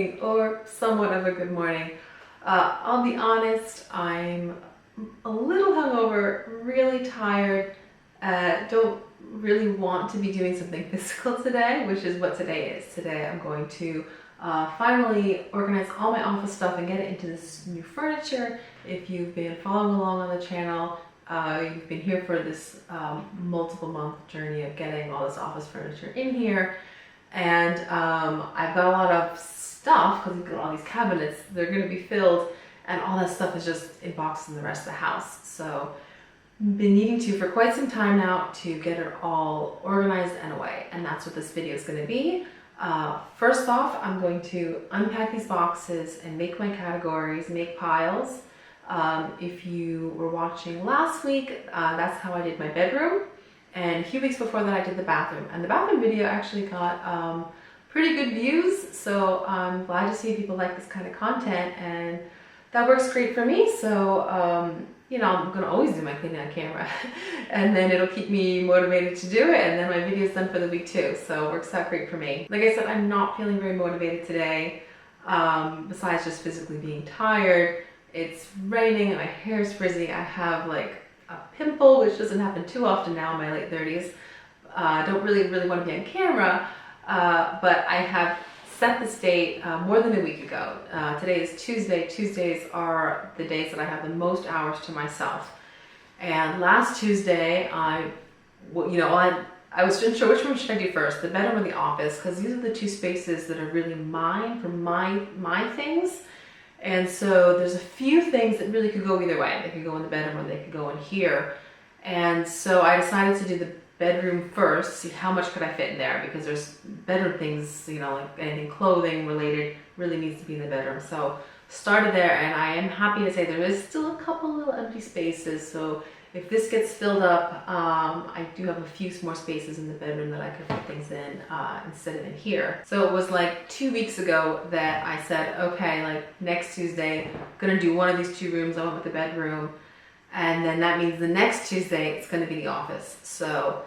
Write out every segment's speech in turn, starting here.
evening, or somewhat of a good morning. I'll be honest, I'm a little hungover, really tired, don't really want to be doing something physical today, which is what today is. Today I'm going to finally organize all my office stuff and get it into this new furniture. If you've been following along on the channel, you've been here for this multiple month journey of getting all this office furniture in here. And I've got a lot of stuff because we've got all these cabinets. They're going to be filled, and all that stuff is just in boxes in the rest of the house. So I've been needing to for quite some time now to get it all organized and away, and that's what this video is going to be. First off, I'm going to unpack these boxes and make my categories, make piles. If you were watching last week, that's how I did my bedroom. And a few weeks before that, I did the bathroom. And the bathroom video actually got pretty good views. So I'm glad to see people like this kind of content, and that works great for me. So, you know, I'm gonna always do my cleaning on camera and then it'll keep me motivated to do it. And then my video's done for the week too. So it works out great for me. Like I said, I'm not feeling very motivated today. Besides just physically being tired. It's raining and my hair is frizzy. I have like a pimple, which doesn't happen too often now in my late 30s. I don't really want to be on camera, but I have set this date more than a week ago. Today is Tuesday. Tuesdays are the days that I have the most hours to myself. And last Tuesday, I wasn't sure which one should I do first, the bedroom or the office, because these are the two spaces that are really mine for my things. And so there's a few things that really could go either way. They could go in the bedroom or they could go in here. And so I decided to do the bedroom first, see how much could I fit in there, because there's bedroom things, you know, like anything clothing related really needs to be in the bedroom. So started there, and I am happy to say there is still a couple little empty spaces. So if this gets filled up, I do have a few more spaces in the bedroom that I could put things in instead of in here. So it was like 2 weeks ago that I said, okay, like next Tuesday, I'm gonna do one of these two rooms. I went with the bedroom. And then that means the next Tuesday, it's gonna be the office. So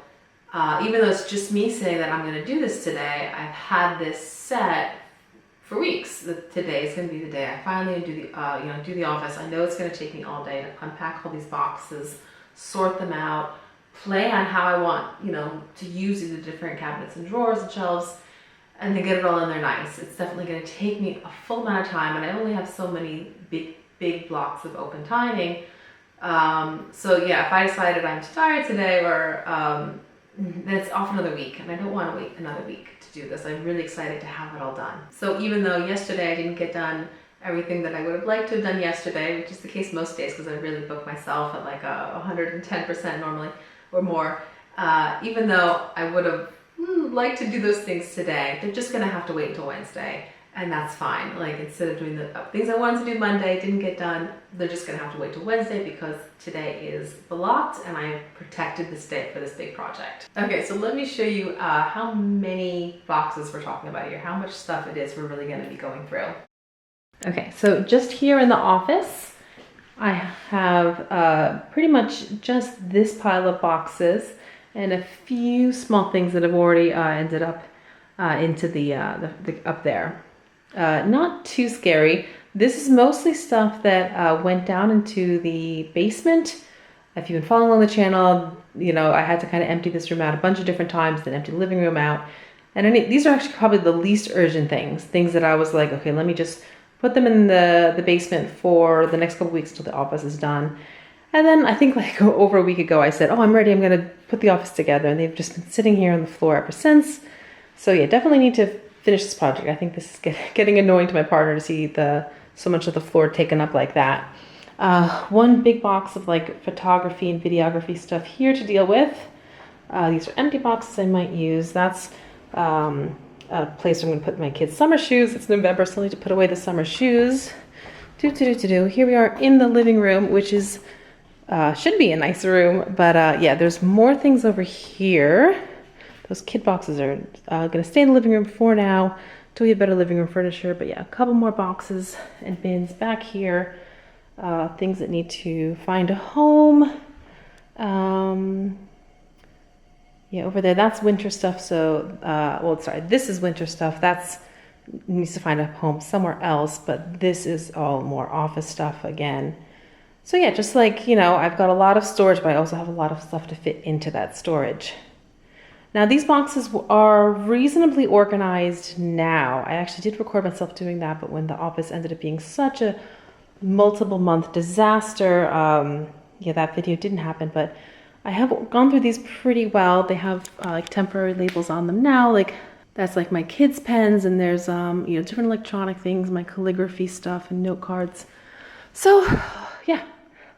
even though it's just me saying that I'm gonna do this today, I've had this set for weeks. Today is gonna be the day I finally do the office. I know it's gonna take me all day to unpack all these boxes, sort them out, plan on how I want, to use the different cabinets and drawers and shelves, and then get it all in there nice. It's definitely gonna take me a full amount of time, and I only have so many big blocks of open timing. So yeah, if I decided I'm too tired today, or then it's off another week, and I don't want to wait another week to do this. I'm really excited to have it all done. So even though yesterday I didn't get done everything that I would have liked to have done yesterday, which is the case most days because I really book myself at like 110% normally or more, even though I would have liked to do those things today, they're just gonna have to wait until Wednesday. And that's fine. Like, instead of doing the things I wanted to do Monday, didn't get done, they're just gonna have to wait till Wednesday because today is blocked and I protected this day for this big project. Okay, so let me show you how many boxes we're talking about here, how much stuff it is we're really gonna be going through. Okay, so just here in the office, I have pretty much just this pile of boxes and a few small things that have already ended up into the up there. Not too scary. This is mostly stuff that went down into the basement. If you've been following on the channel, I had to kind of empty this room out a bunch of different times, then empty the living room out. And these are actually probably the least urgent things that I was like, okay, let me just put them in the basement for the next couple weeks until the office is done. And then I think like over a week ago, I said, oh, I'm ready. I'm going to put the office together. And they've just been sitting here on the floor ever since. So yeah, definitely need to finish this project. I think this is getting annoying to my partner to see so much of the floor taken up like that. One big box of like photography and videography stuff here to deal with. These are empty boxes I might use. That's a place where I'm going to put my kids' summer shoes. It's November, so I need to put away the summer shoes. Here we are in the living room, which is should be a nice room, but yeah, there's more things over here. Those kid boxes are going to stay in the living room for now till we have better living room furniture. But yeah, a couple more boxes and bins back here. Things that need to find a home. Yeah, over there, that's winter stuff. So, well, sorry, this is winter stuff. That's needs to find a home somewhere else, but this is all more office stuff again. So yeah, just like, you know, I've got a lot of storage, but I also have a lot of stuff to fit into that storage. Now these boxes are reasonably organized now. I actually did record myself doing that, but when the office ended up being such a multiple month disaster, yeah, that video didn't happen, but I have gone through these pretty well. They have like temporary labels on them now, like that's like my kids' pens, and there's you know, different electronic things, my calligraphy stuff and note cards. So yeah,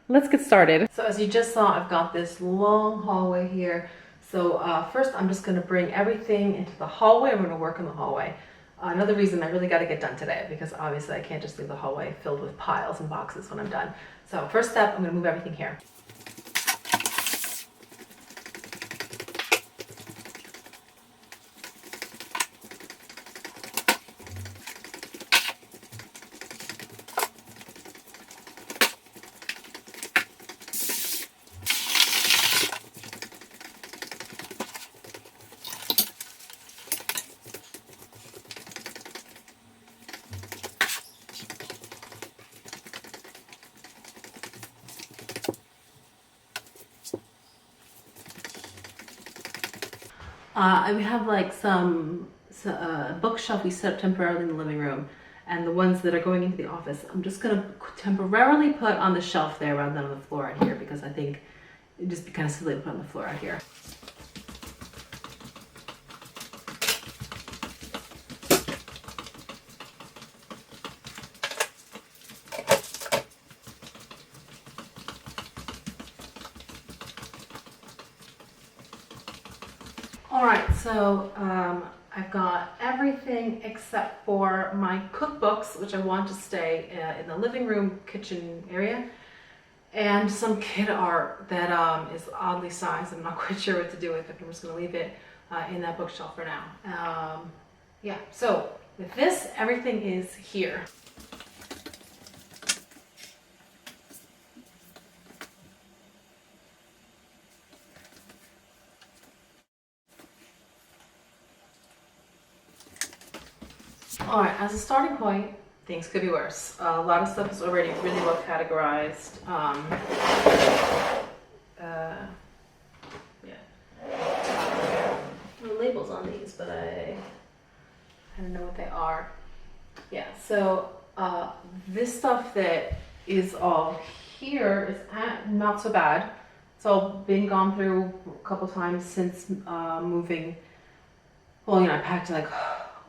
let's get started. So as you just saw, I've got this long hallway here. So first I'm just going to bring everything into the hallway. I'm going to work in the hallway. Another reason I really got to get done today, because obviously I can't just leave the hallway filled with piles and boxes when I'm done. So first step, I'm going to move everything here. We have like some bookshelf we set up temporarily in the living room, and the ones that are going into the office, I'm just going to temporarily put on the shelf there rather than on the floor out here, because I think it'd just be kind of silly to put on the floor out here. Alright, so I've got everything except for my cookbooks, which I want to stay in the living room kitchen area, and some kid art that is oddly sized. I'm not quite sure what to do with it. I'm just going to leave it in that bookshelf for now. Yeah, so with this, everything is here. Alright, as a starting point, things could be worse. A lot of stuff is already really well categorized. Yeah. No labels on these, but I don't know what they are. Yeah, so this stuff that is all here is not so bad. It's all been gone through a couple times since moving. Well, you know, I packed like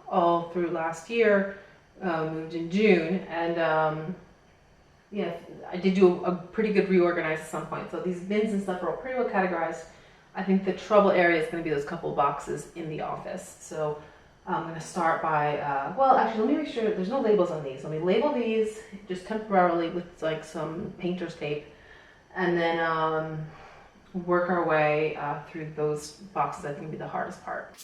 all through last year, moved in June, and yeah, I did do a pretty good reorganize at some point. So these bins and stuff are all pretty well categorized. I think the trouble area is going to be those couple of boxes in the office. So I'm going to start by, well, actually, let me make sure there's no labels on these. Let me label these just temporarily with like some painter's tape, and then work our way through those boxes. I think will be the hardest part.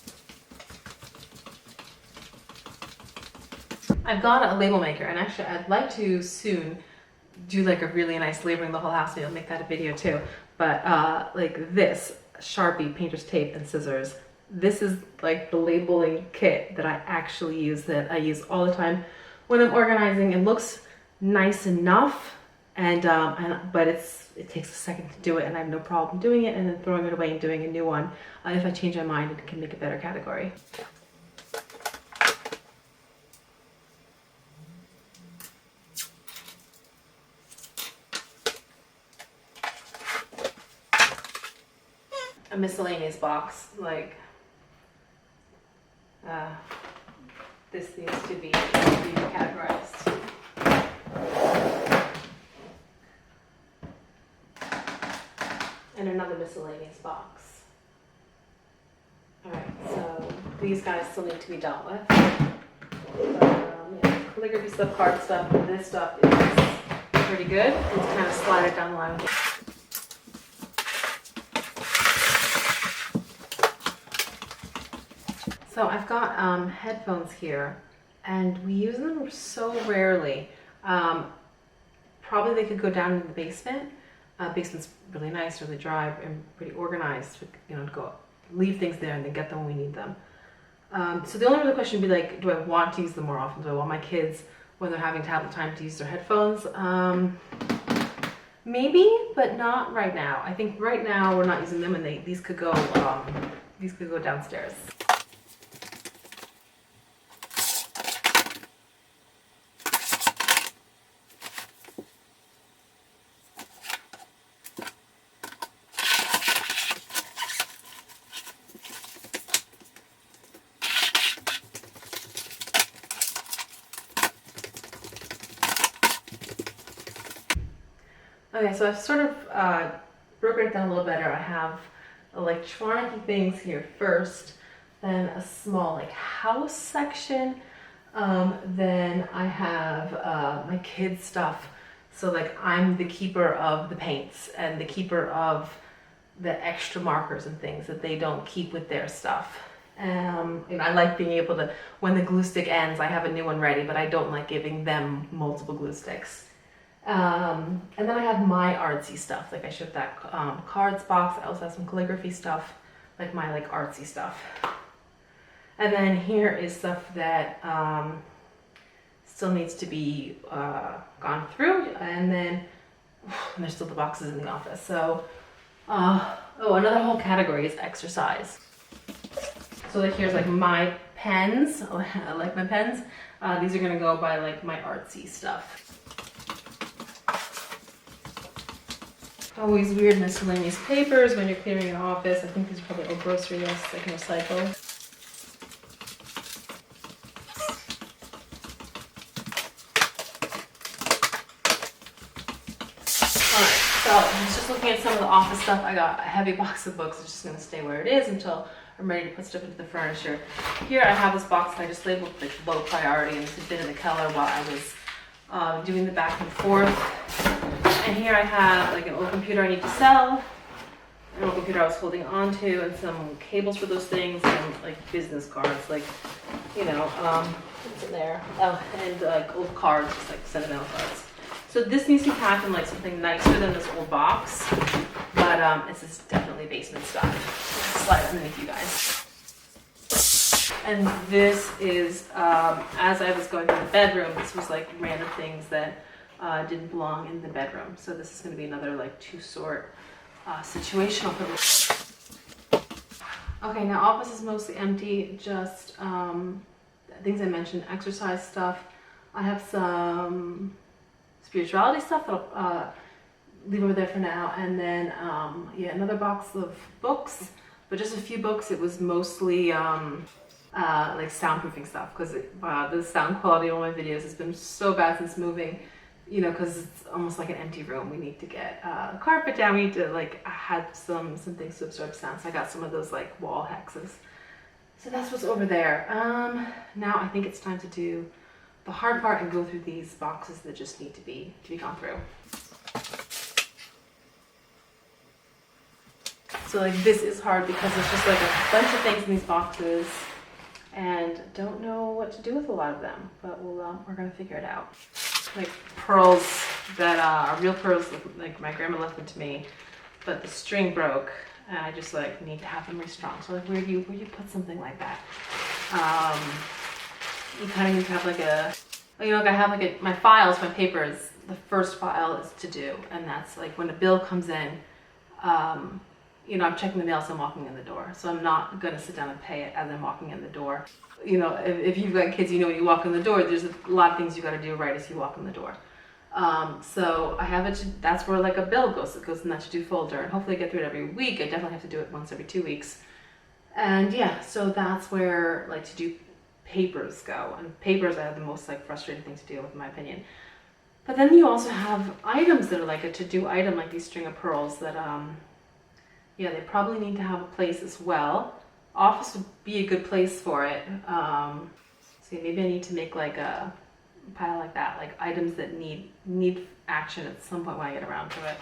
I've got a label maker, and actually I'd like to soon do like a really nice labeling the whole house. Maybe I'll make that a video too. But like this, Sharpie, painter's tape, and scissors. This is like the labeling kit that I actually use, that I use all the time when I'm organizing. It looks nice enough, but it takes a second to do it, and I have no problem doing it and then throwing it away and doing a new one. If I change my mind, it can make a better category. A miscellaneous box, like this needs to be categorized. And another miscellaneous box. Alright, so these guys still need to be dealt with. Yeah, calligraphy stuff, card stuff, and this stuff is pretty good. Let's kind of slide it down the line with it. So I've got headphones here, and we use them so rarely. Probably they could go down in the basement. Basement's really nice, really dry, and pretty organized. You know, to go leave things there and then get them when we need them. So the only other question would be like, do I want to use them more often? Do I want my kids, when they're having tablet time, to use their headphones? Maybe, but not right now. I think right now we're not using them, and these could go downstairs. Okay, so I've sort of broken it down a little better. I have electronic things here first, then a small like house section, then I have my kids stuff. So like I'm the keeper of the paints and the keeper of the extra markers and things that they don't keep with their stuff. And I like being able to, when the glue stick ends, I have a new one ready, but I don't like giving them multiple glue sticks. And then I have my artsy stuff, like I showed that cards box. I also have some calligraphy stuff, like my like artsy stuff. And then here is stuff that still needs to be gone through, and then there's still the boxes in the office. So, oh, another whole category is exercise. So like here's like my pens. Oh, I like my pens. These are gonna go by like my artsy stuff. Always weird miscellaneous papers when you're clearing an office. I think these are probably old grocery lists I can recycle. Alright, so I was just looking at some of the office stuff. I got a heavy box of books. It's just going to stay where it is until I'm ready to put stuff into the furniture. Here I have this box that I just labeled like low priority, and this had been in the keller while I was doing the back and forth. And here I have like an old computer I need to sell, an old computer I was holding on to, and some cables for those things, and like business cards, like, you know, what's in there? Oh, and like old cards, just like sentimental cards. So this needs to be packed in like something nicer than this old box, but this is definitely basement stuff. Slide underneath you guys. And this is, as I was going to the bedroom, this was like random things that didn't belong in the bedroom. So this is going to be another like two-sort situational. Okay, now office is mostly empty, just things I mentioned, exercise stuff. I have some spirituality stuff that I'll leave over there for now, and then yeah, another box of books, but just a few books. It was mostly like soundproofing stuff, because the sound quality on my videos has been so bad since moving. You know, because it's almost like an empty room. We need to get carpet down. We need to like have some things to absorb sound. So I got some of those like wall hexes. So that's what's over there. Now I think it's time to do the hard part and go through these boxes that just need to be gone through. So like this is hard because it's just like a bunch of things in these boxes, and don't know what to do with a lot of them. But we're gonna figure it out. Like pearls that are real pearls, like my grandma left them to me, but the string broke, and I just like need to have them restrung. So like where do you put something like that? You kind of need to have like a, you know, like I have like my files, my papers. The first file is to do, and that's like when a bill comes in. You know, I'm checking the mail as I'm walking in the door, so I'm not gonna sit down and pay it as I'm walking in the door. You know, if you've got kids, you know when you walk in the door, there's a lot of things you got to do right as you walk in the door. So I have it. That's where like a bill goes. It goes in that to-do folder, and hopefully I get through it every week. I definitely have to do it once every 2 weeks. And yeah, so that's where like to-do papers go. And papers are the most like frustrating thing to deal with, in my opinion. But then you also have items that are like a to-do item, like these string of pearls that yeah, they probably need to have a place as well. Office would be a good place for it. So maybe I need to make like a pile like that, like items that need action at some point when I get around to it.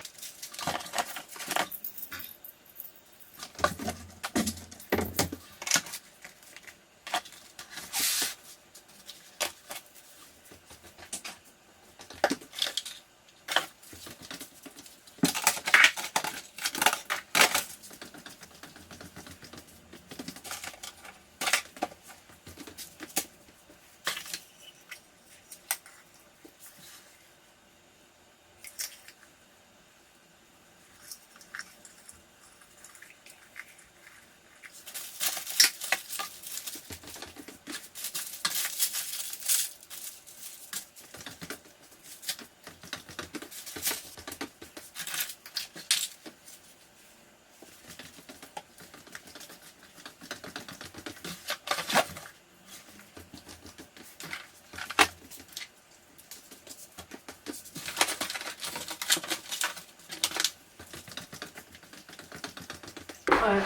But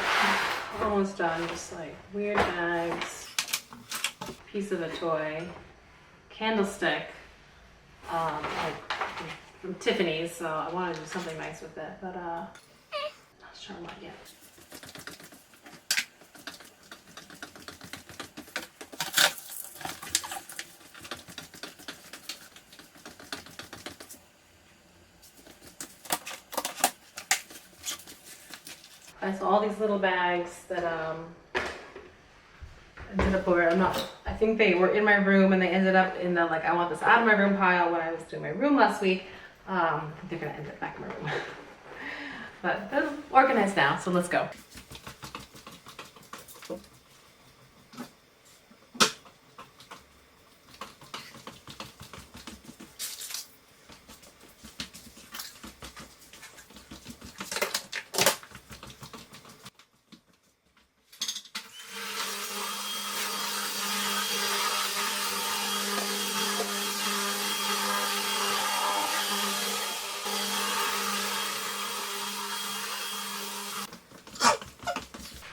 almost done. Just like weird bags, piece of a toy, candlestick, like from Tiffany's. So I want to do something nice with it, but not sure what yet. I saw all these little bags that ended up where I think they were in my room and they ended up in the like I want this out of my room pile when I was doing my room last week. I think they're gonna end up back in my room. But they're organized now, so let's go.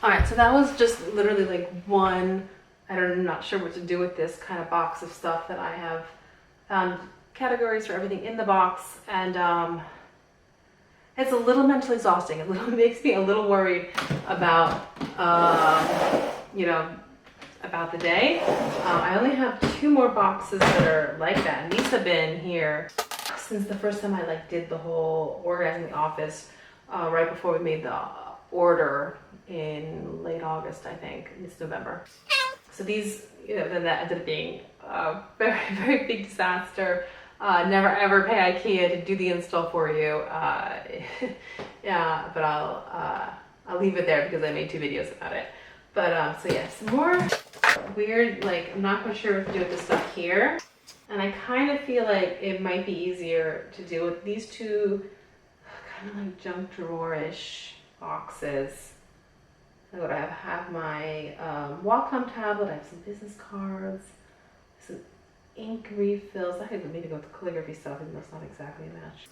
Alright, so that was just literally like one, I'm not sure what to do with this kind of box of stuff that I have found categories for everything in the box, and it's a little mentally exhausting. It makes me a little worried about, you know, about the day. I only have 2 more boxes that are like that, and these have been here since the first time I like did the whole organizing the office, right before we made the order in late August, I think. It's November. So these, you know, then that ended up being a very, very big disaster. Never ever pay IKEA to do the install for you. Yeah, but I'll leave it there because I made 2 videos about it. But so yeah, some more weird, like I'm not quite sure what to do with this stuff here. And I kind of feel like it might be easier to do with these 2 kind of like junk drawer-ish boxes. So I have my Wacom tablet, I have some business cards, some ink refills. I could maybe go with the calligraphy stuff, even though it's not exactly a match.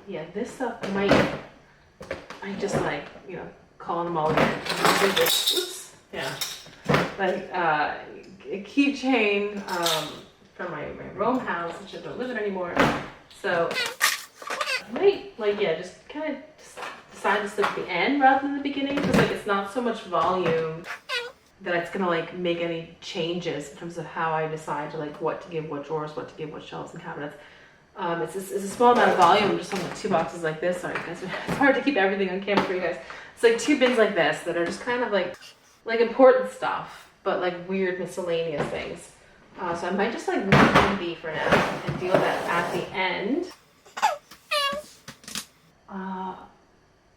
Yeah, this stuff I just like, you know, calling them all again. Oops. Yeah. Like a keychain from my Rome house, which I don't live in anymore. So I might, like, yeah, just kind of decide to stick at the end rather than the beginning, because like it's not so much volume that it's gonna like make any changes in terms of how I decide to like what to give what drawers, what to give what shelves and cabinets. It's a small amount of volume just on like 2 boxes like this. Sorry guys, it's hard to keep everything on camera for you guys. It's like 2 bins like this that are just kind of like important stuff, but like weird miscellaneous things. So I might just like leave B for now and deal with that at the end.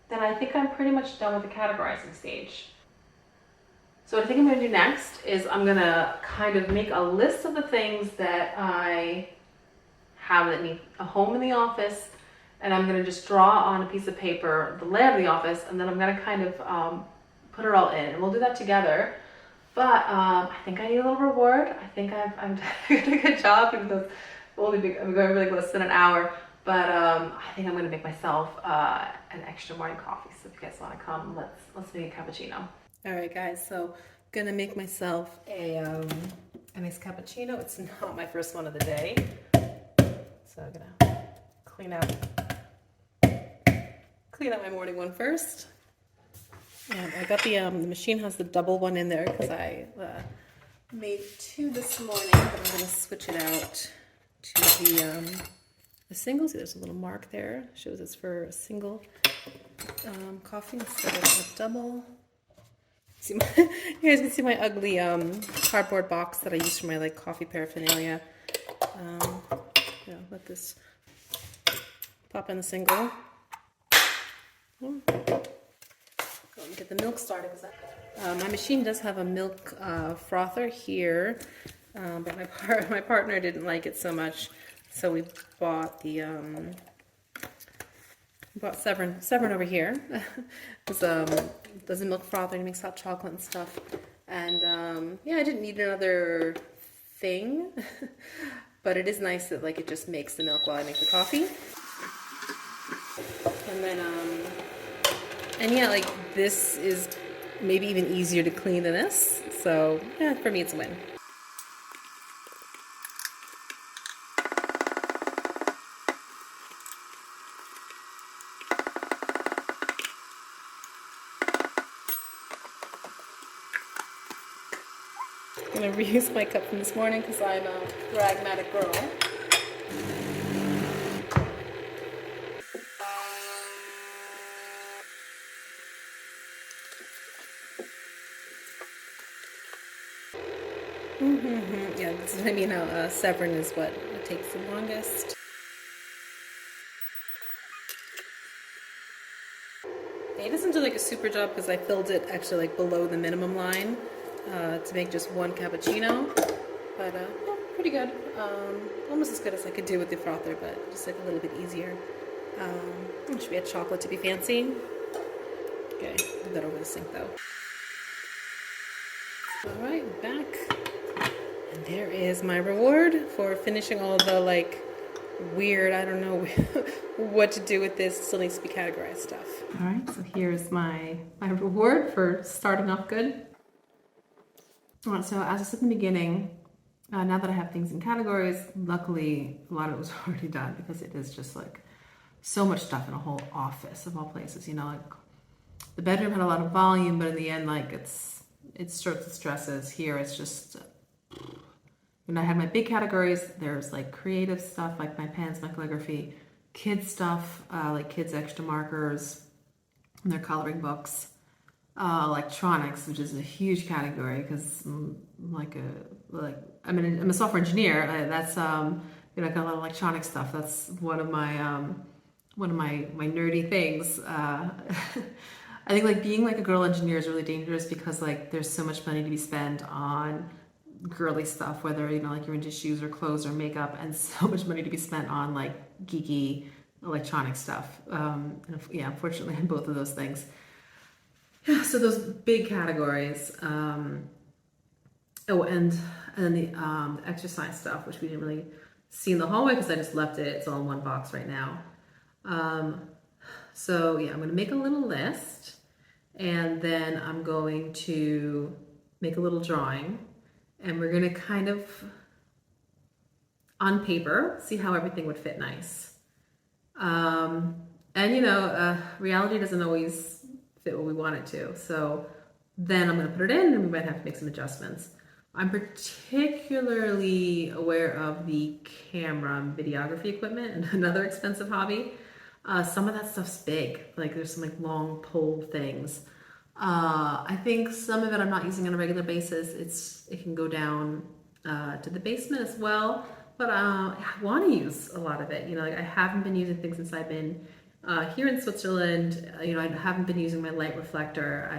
Then I think I'm pretty much done with the categorizing stage. So what I think I'm going to do next is I'm going to kind of make a list of the things that I have that need a home in the office, and I'm going to just draw on a piece of paper the layout of the office, and then I'm going to kind of put it all in, and we'll do that together. But I think I need a little reward. I think I'm doing a good job, even though I'm going really less than an hour. But I think I'm going to make myself an extra morning coffee. So if you guys want to come, let's make a cappuccino. All right, guys. So I'm going to make myself a nice cappuccino. It's not my first one of the day. So I'm going to clean out my morning one first. And I got the machine has the double one in there because I made 2 this morning, but I'm going to switch it out to the single. See, there's a little mark there. Shows it's for a single coffee instead of a double. See you guys can see my ugly cardboard box that I use for my like coffee paraphernalia. Let this pop in the single. Go and get the milk started. My machine does have a milk frother here, but my partner didn't like it so much. So we bought the Severn over here. Does a milk frother and makes hot chocolate and stuff. And yeah, I didn't need another thing, but it is nice that like it just makes the milk while I make the coffee. And then And yeah, like this is maybe even easier to clean than this. So yeah, for me it's a win. I'm gonna reuse my cup from this morning because I'm a pragmatic girl. Yeah, this is what I mean. How severing is what takes the longest. It doesn't do like a super job because I filled it actually like below the minimum line to make just one cappuccino, but yeah, pretty good. Almost as good as I could do with the frother, but just like a little bit easier. Should we add chocolate to be fancy? Okay, put that over the sink though. All right, we're back. And there is my reward for finishing all the like weird, I don't know what to do with this, still needs to be categorized stuff. All right, so here's my reward for starting off good. All right, so as I said in the beginning, now that I have things in categories, luckily a lot of it was already done because it is just like so much stuff in a whole office of all places, you know, like the bedroom had a lot of volume, but in the end, like it's sorts of stresses. Here it's just, when I had my big categories, there's like creative stuff, like my pens, my calligraphy, kids stuff, like kids extra markers, and their coloring books, electronics, which is a huge category because I'm a software engineer. That's you know, I got a lot of electronic stuff. That's one of my nerdy things. I think like being like a girl engineer is really dangerous because like there's so much money to be spent on girly stuff, whether you know like you're into shoes or clothes or makeup, and so much money to be spent on like geeky electronic stuff. Yeah, unfortunately, in both of those things. Yeah, so those big categories. Oh, and then the exercise stuff, which we didn't really see in the hallway because I just left it. It's all in one box right now. So yeah, I'm going to make a little list, and then I'm going to make a little drawing, and we're going to kind of, on paper, see how everything would fit nice. And you know, reality doesn't always fit what we want it to. So then I'm going to put it in, and we might have to make some adjustments. I'm particularly aware of the camera and videography equipment, and another expensive hobby. Some of that stuff's big, like there's some like long pole things. I think some of it I'm not using on a regular basis. It can go down to the basement as well, but I want to use a lot of it. You know, like I haven't been using things since I've been here in Switzerland. You know, I haven't been using my light reflector.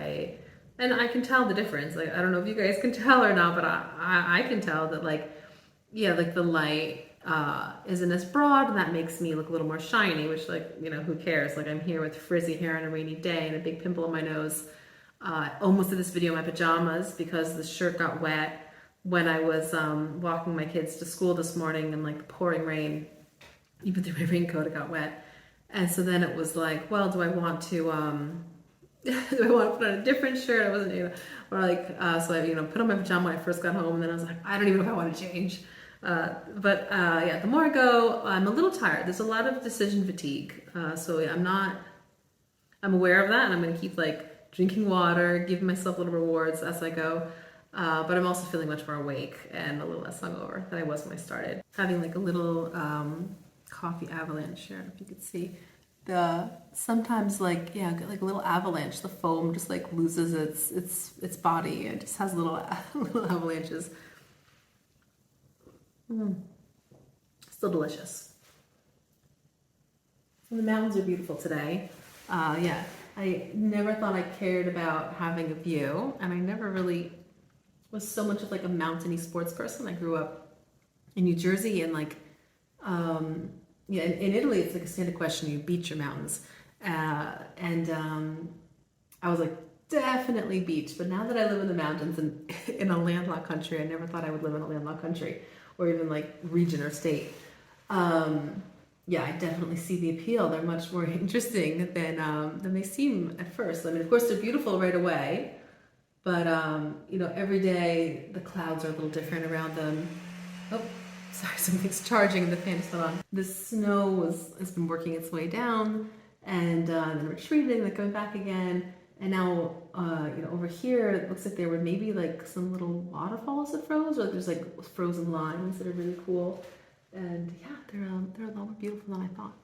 And I can tell the difference. Like I don't know if you guys can tell or not, but I can tell that like, yeah, like the light isn't as broad, and that makes me look a little more shiny, which like, you know, who cares? Like I'm here with frizzy hair on a rainy day and a big pimple on my nose. Almost did this video in my pajamas because the shirt got wet when I was walking my kids to school this morning in like the pouring rain. Even through my raincoat, it got wet. And so then it was like, well, do I want to do I want to put on a different shirt? I wasn't, you know, or like, so I, you know, put on my pajama when I first got home, and then I was like, I don't even know if I want to change. Yeah, the more I go, I'm a little tired. There's a lot of decision fatigue. So yeah, I'm aware of that, and I'm going to keep like drinking water, giving myself little rewards as I go. But I'm also feeling much more awake and a little less hungover than I was when I started. Having like a little coffee avalanche here, if you could see. Sometimes like, yeah, like a little avalanche, the foam just like loses its body. It just has little avalanches. Still delicious. And the mountains are beautiful today. Yeah, I never thought I cared about having a view, and I never really was so much of like a mountainy sports person. I grew up in New Jersey, and like, yeah, in Italy, it's like a standard question, you beach or mountains. I was like, definitely beach. But now that I live in the mountains and in a landlocked country, I never thought I would live in a landlocked country or even like region or state. yeah, I definitely see the appeal. They're much more interesting than they seem at first. I mean, of course, they're beautiful right away, but you know, every day the clouds are a little different around them. Oh, sorry, something's charging and the fan is still on. The snow has been working its way down and then retreating, then coming back again. And now, you know, over here, it looks like there were maybe like some little waterfalls that froze, or like there's like frozen lines that are really cool. And yeah, they're a lot more beautiful than I thought.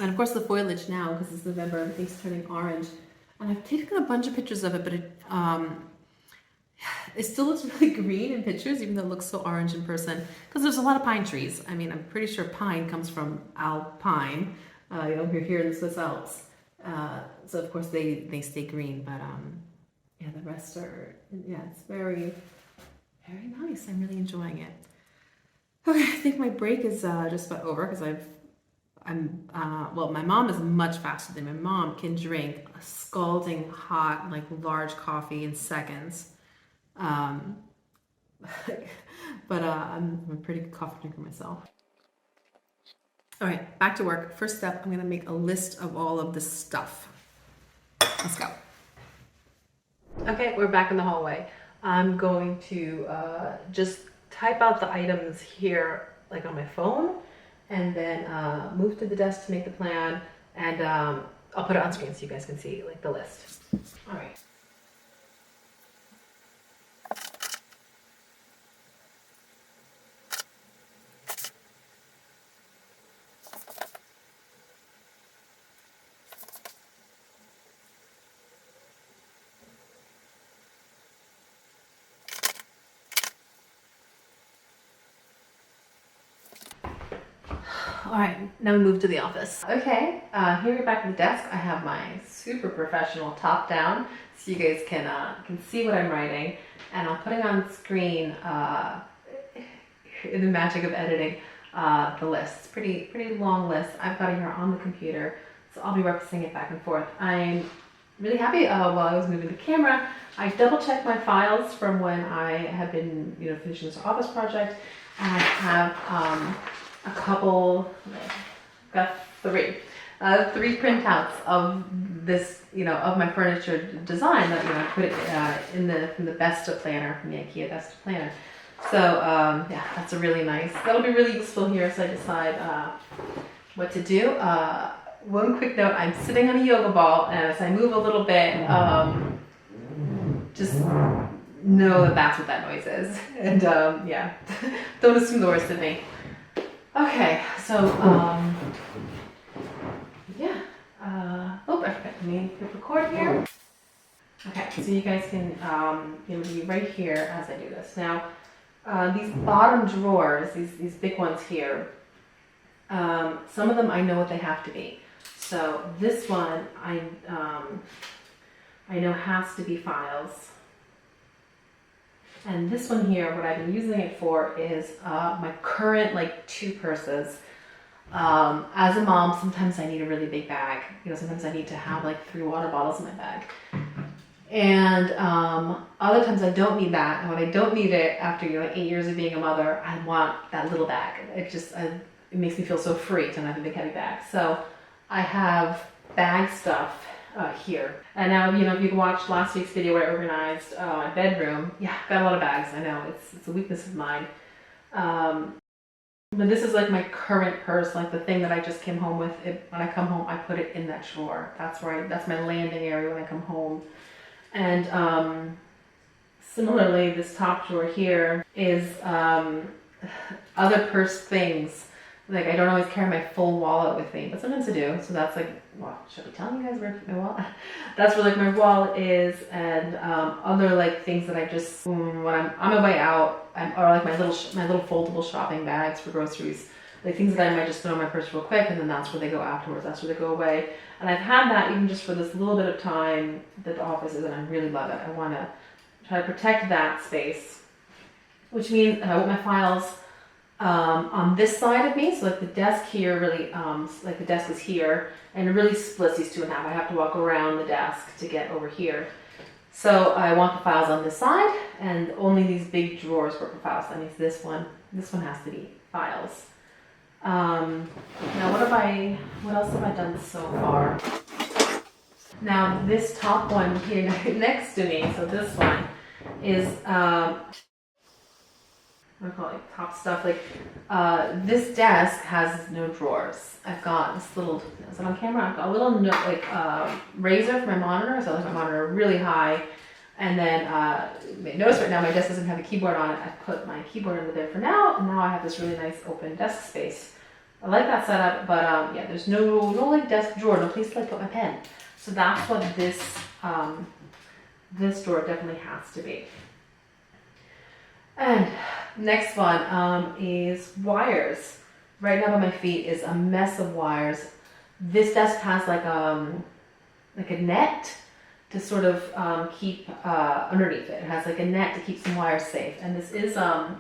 And of course the foliage now, because it's November, everything's turning orange. And I've taken a bunch of pictures of it, but it still looks really green in pictures, even though it looks so orange in person, because there's a lot of pine trees. I mean, I'm pretty sure pine comes from alpine, you know, here in the Swiss Alps. So of course they stay green, but yeah, the rest are, yeah, it's very, very nice. I'm really enjoying it. Okay, I think my break is just about over because well, my mom is much faster than my mom can drink a scalding hot, like large coffee in seconds. But I'm a pretty good coffee drinker myself. All right, back to work. First step, I'm gonna make a list of all of this stuff. Let's go. Okay, we're back in the hallway. I'm going to just type out the items here, like on my phone, and then move to the desk to make the plan, and I'll put it on screen so you guys can see like the list. All right. All right, now we move to the office. Okay, here we're back at the desk. I have my super professional top down, so you guys can see what I'm writing, and I'm putting on screen the magic of editing the list. It's pretty long list. I've got it here on the computer, so I'll be referencing it back and forth. I'm really happy. While I was moving the camera, I double checked my files from when I had been, you know, finishing this office project, and I have a couple, got three printouts of this, you know, of my furniture design that, you know, I put it from the Besta planner, from the IKEA Besta planner. So yeah, that's a really nice, that'll be really useful here as I decide what to do. One quick note, I'm sitting on a yoga ball, and as I move a little bit, just know that that's what that noise is. And yeah, don't assume the worst of me. Okay, so, yeah, oh, I forgot to hit record here. Okay, so you guys can, you know, be right here as I do this. Now, these bottom drawers, these big ones here, some of them I know what they have to be. So this one, I know has to be files. And this one here, what I've been using it for is my current like 2 purses. As a mom, sometimes I need a really big bag. You know, sometimes I need to have like 3 water bottles in my bag. And other times I don't need that. And when I don't need it, after, you know, like 8 years of being a mother, I want that little bag. It makes me feel so free to not have a big heavy bag. So I have bag stuff here. And now, you know, if you watched last week's video where I organized my bedroom, yeah, got a lot of bags. I know, it's a weakness of mine. But this is like my current purse, like the thing that I just came home with. When I come home, I put it in that drawer. That's my landing area when I come home. And similarly, this top drawer here is other purse things. Like, I don't always carry my full wallet with me, but sometimes I do. So that's like, well, should I be telling you guys where I keep my wallet? That's where like my wallet is, and other like things that I just, when I'm on my way out, or like my little foldable shopping bags for groceries, like things that I might just throw in my purse real quick, and then that's where they go afterwards. That's where they go away. And I've had that even just for this little bit of time that the office is, and I really love it. I want to try to protect that space, which means I want my files on this side of me. So like the desk here really, like the desk is here, and it really splits these 2 in half. I have to walk around the desk to get over here. So I want the files on this side, and only these big drawers for files. That means this one This one has to be files. Now what else have I done so far? Now this top one here next to me, so this one is, I call it top stuff. Like this desk has no drawers. I've got this little, is it on camera? I've got a little razor for my monitor, so I left my monitor really high. And then notice right now my desk doesn't have a keyboard on it. I put my keyboard under there for now, and now I have this really nice open desk space. I like that setup, but yeah, there's no like desk drawer, no place to like put my pen. So that's what this this drawer definitely has to be. And next one is wires. Right now by my feet is a mess of wires. This desk has like a net to sort of keep underneath it. It has like a net to keep some wires safe. And this is a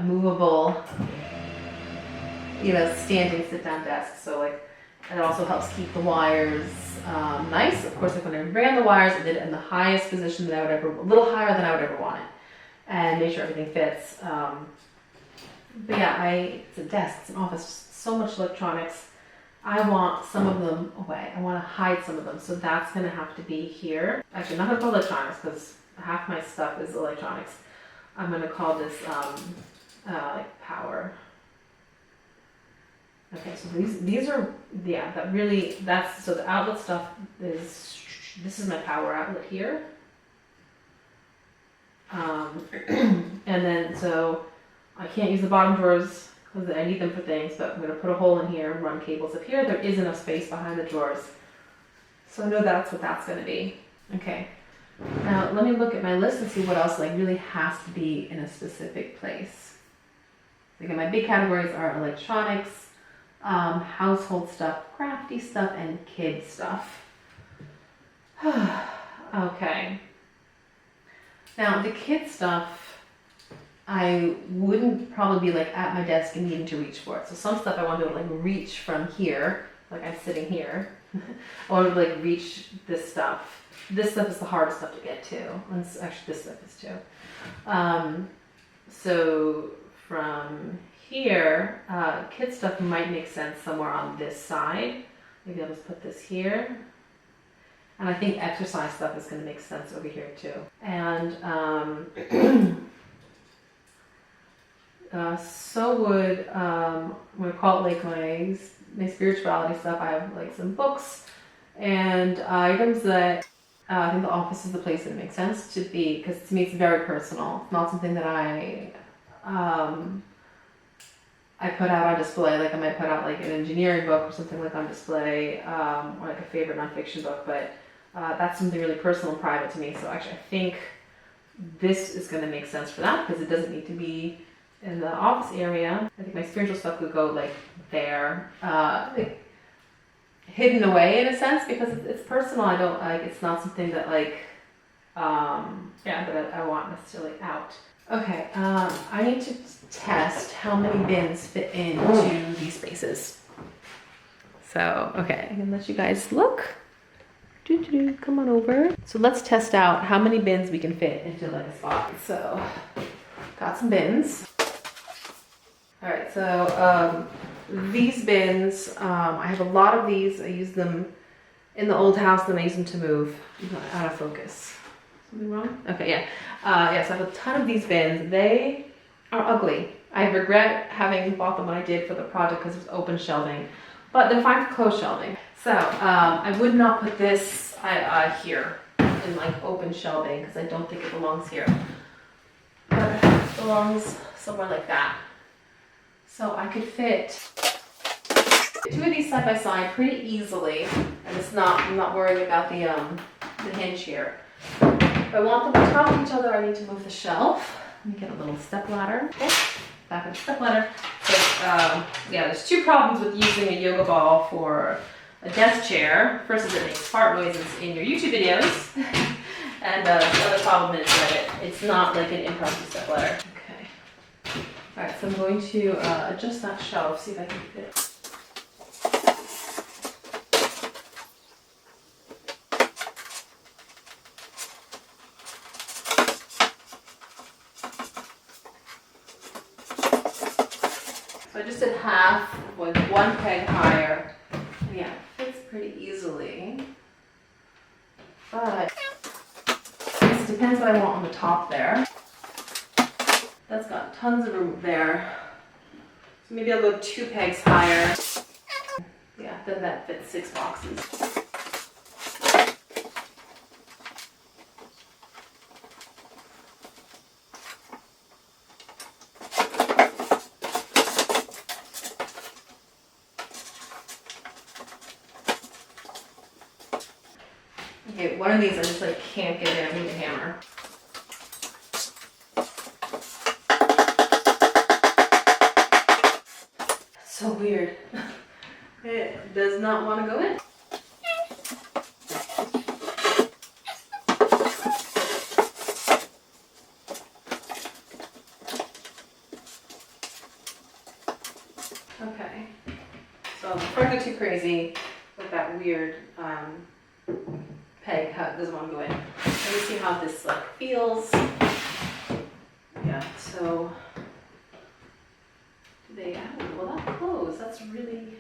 movable, standing sit-down desk. So like it also helps keep the wires nice. Of course, like when I ran the wires, I did it in the highest position that I would ever, a little higher than I would ever want it, and make sure everything fits. But yeah, it's a desk, it's an office, so much electronics. I want some of them away. I want to hide some of them, so that's going to have to be here. Actually, not going to call electronics because half my stuff is electronics. I'm going to call this like power. Okay, so these are, yeah, so the outlet stuff is, this is my power outlet here. And then, so I can't use the bottom drawers because I need them for things, but I'm going to put a hole in here and run cables up here. There is enough space behind the drawers. So I know that's what that's going to be. Okay, now let me look at my list and see what else like really has to be in a specific place. Again, my big categories are electronics, household stuff, crafty stuff, and kid stuff. Okay. Now the kid stuff, I wouldn't probably be like at my desk and needing to reach for it. So some stuff I want to be able to like reach from here, like I'm sitting here. I want to like reach this stuff. This stuff is the hardest stuff to get to. And actually this stuff is too. So from here, kid stuff might make sense somewhere on this side. Maybe I'll just put this here. And I think exercise stuff is going to make sense over here too. And so would, I'm going to call it like my spirituality stuff. I have like some books and items that I think the office is the place that it makes sense to be, because to me it's very personal. It's not something that I put out on display. Like I might put out like an engineering book or something like on display, or like a favorite nonfiction book, but that's something really personal and private to me. So actually I think this is going to make sense for that because it doesn't need to be in the office area. I think my spiritual stuff could go like there, like hidden away in a sense because it's personal. I don't like, it's not something that like, that I want necessarily out. Okay, I need to test how many bins fit into these spaces. So, okay, I can let you guys look. Come on over. So let's test out how many bins we can fit into like a spot. So, got some bins. All right, so these bins, I have a lot of these. I use them in the old house, then I use them to move. Out of focus. Something wrong? Okay, yeah. Yes, I have a ton of these bins. They are ugly. I regret having bought them when I did for the project because it was open shelving, but they're fine for closed shelving. So I would not put this here in like open shelving because I don't think it belongs here. But it belongs somewhere like that. So I could fit two of these side by side pretty easily, and I'm not worrying about the hinge here. If I want them on top of each other, I need to move the shelf. Let me get a little step ladder. Okay, back on the step ladder. So, yeah, there's two problems with using a yoga ball for a desk chair. First is it makes fart noises in your YouTube videos. And the other problem is that it's not like an impromptu step ladder. Okay. All right, so I'm going to adjust that shelf, see if I can fit. going one peg higher. And yeah, it fits pretty easily. But it depends what I want on the top there. That's got tons of room there. So maybe I'll go 2 pegs higher. Yeah, then that fits 6 boxes. Okay, one of these I just like can't get in. I need a hammer. So weird. It does not want to go in. Okay. So before I go too crazy with that weird peg, how it doesn't want to go in. Let me see how this like feels. Yeah. So. Will that close? That's really...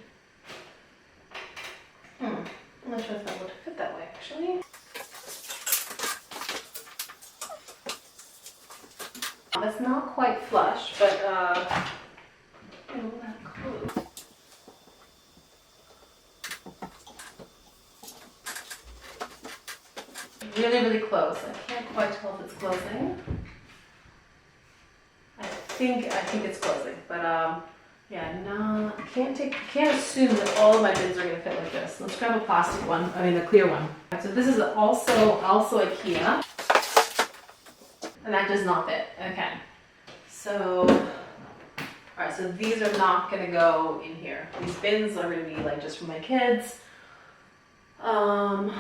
I'm not sure if that would fit that way, actually. That's not quite flush, but will that close? Really, really close. I can't quite tell if it's closing. I think it's closing, but yeah, no, can't assume that all of my bins are gonna fit like this. Let's grab a plastic one, a clear one. So this is also IKEA, and that does not fit. Okay, so all right, so these are not gonna go in here. These bins are gonna be like just for my kids, or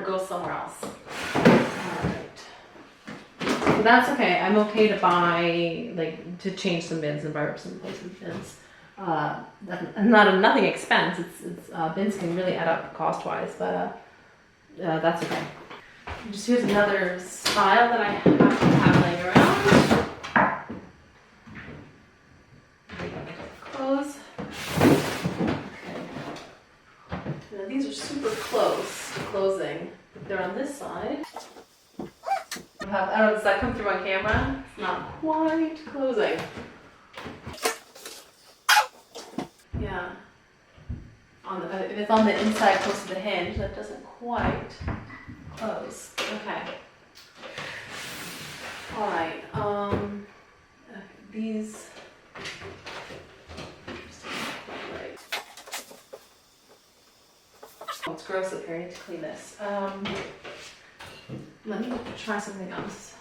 go somewhere else. That's okay. I'm okay to buy, like, to change some bins and buy some replacement bins. Nothing expense. Bins can really add up cost-wise, but that's okay. Just here's another style that I happen to have laying around. Close. Okay. Now these are super close to closing. They're on this side. I don't know, does that come through on camera? It's not quite closing. Yeah. If it's on the inside close to the hinge, that doesn't quite close. Okay. Alright, these... Oh, it's gross up here. I need to clean this. Let me try something else.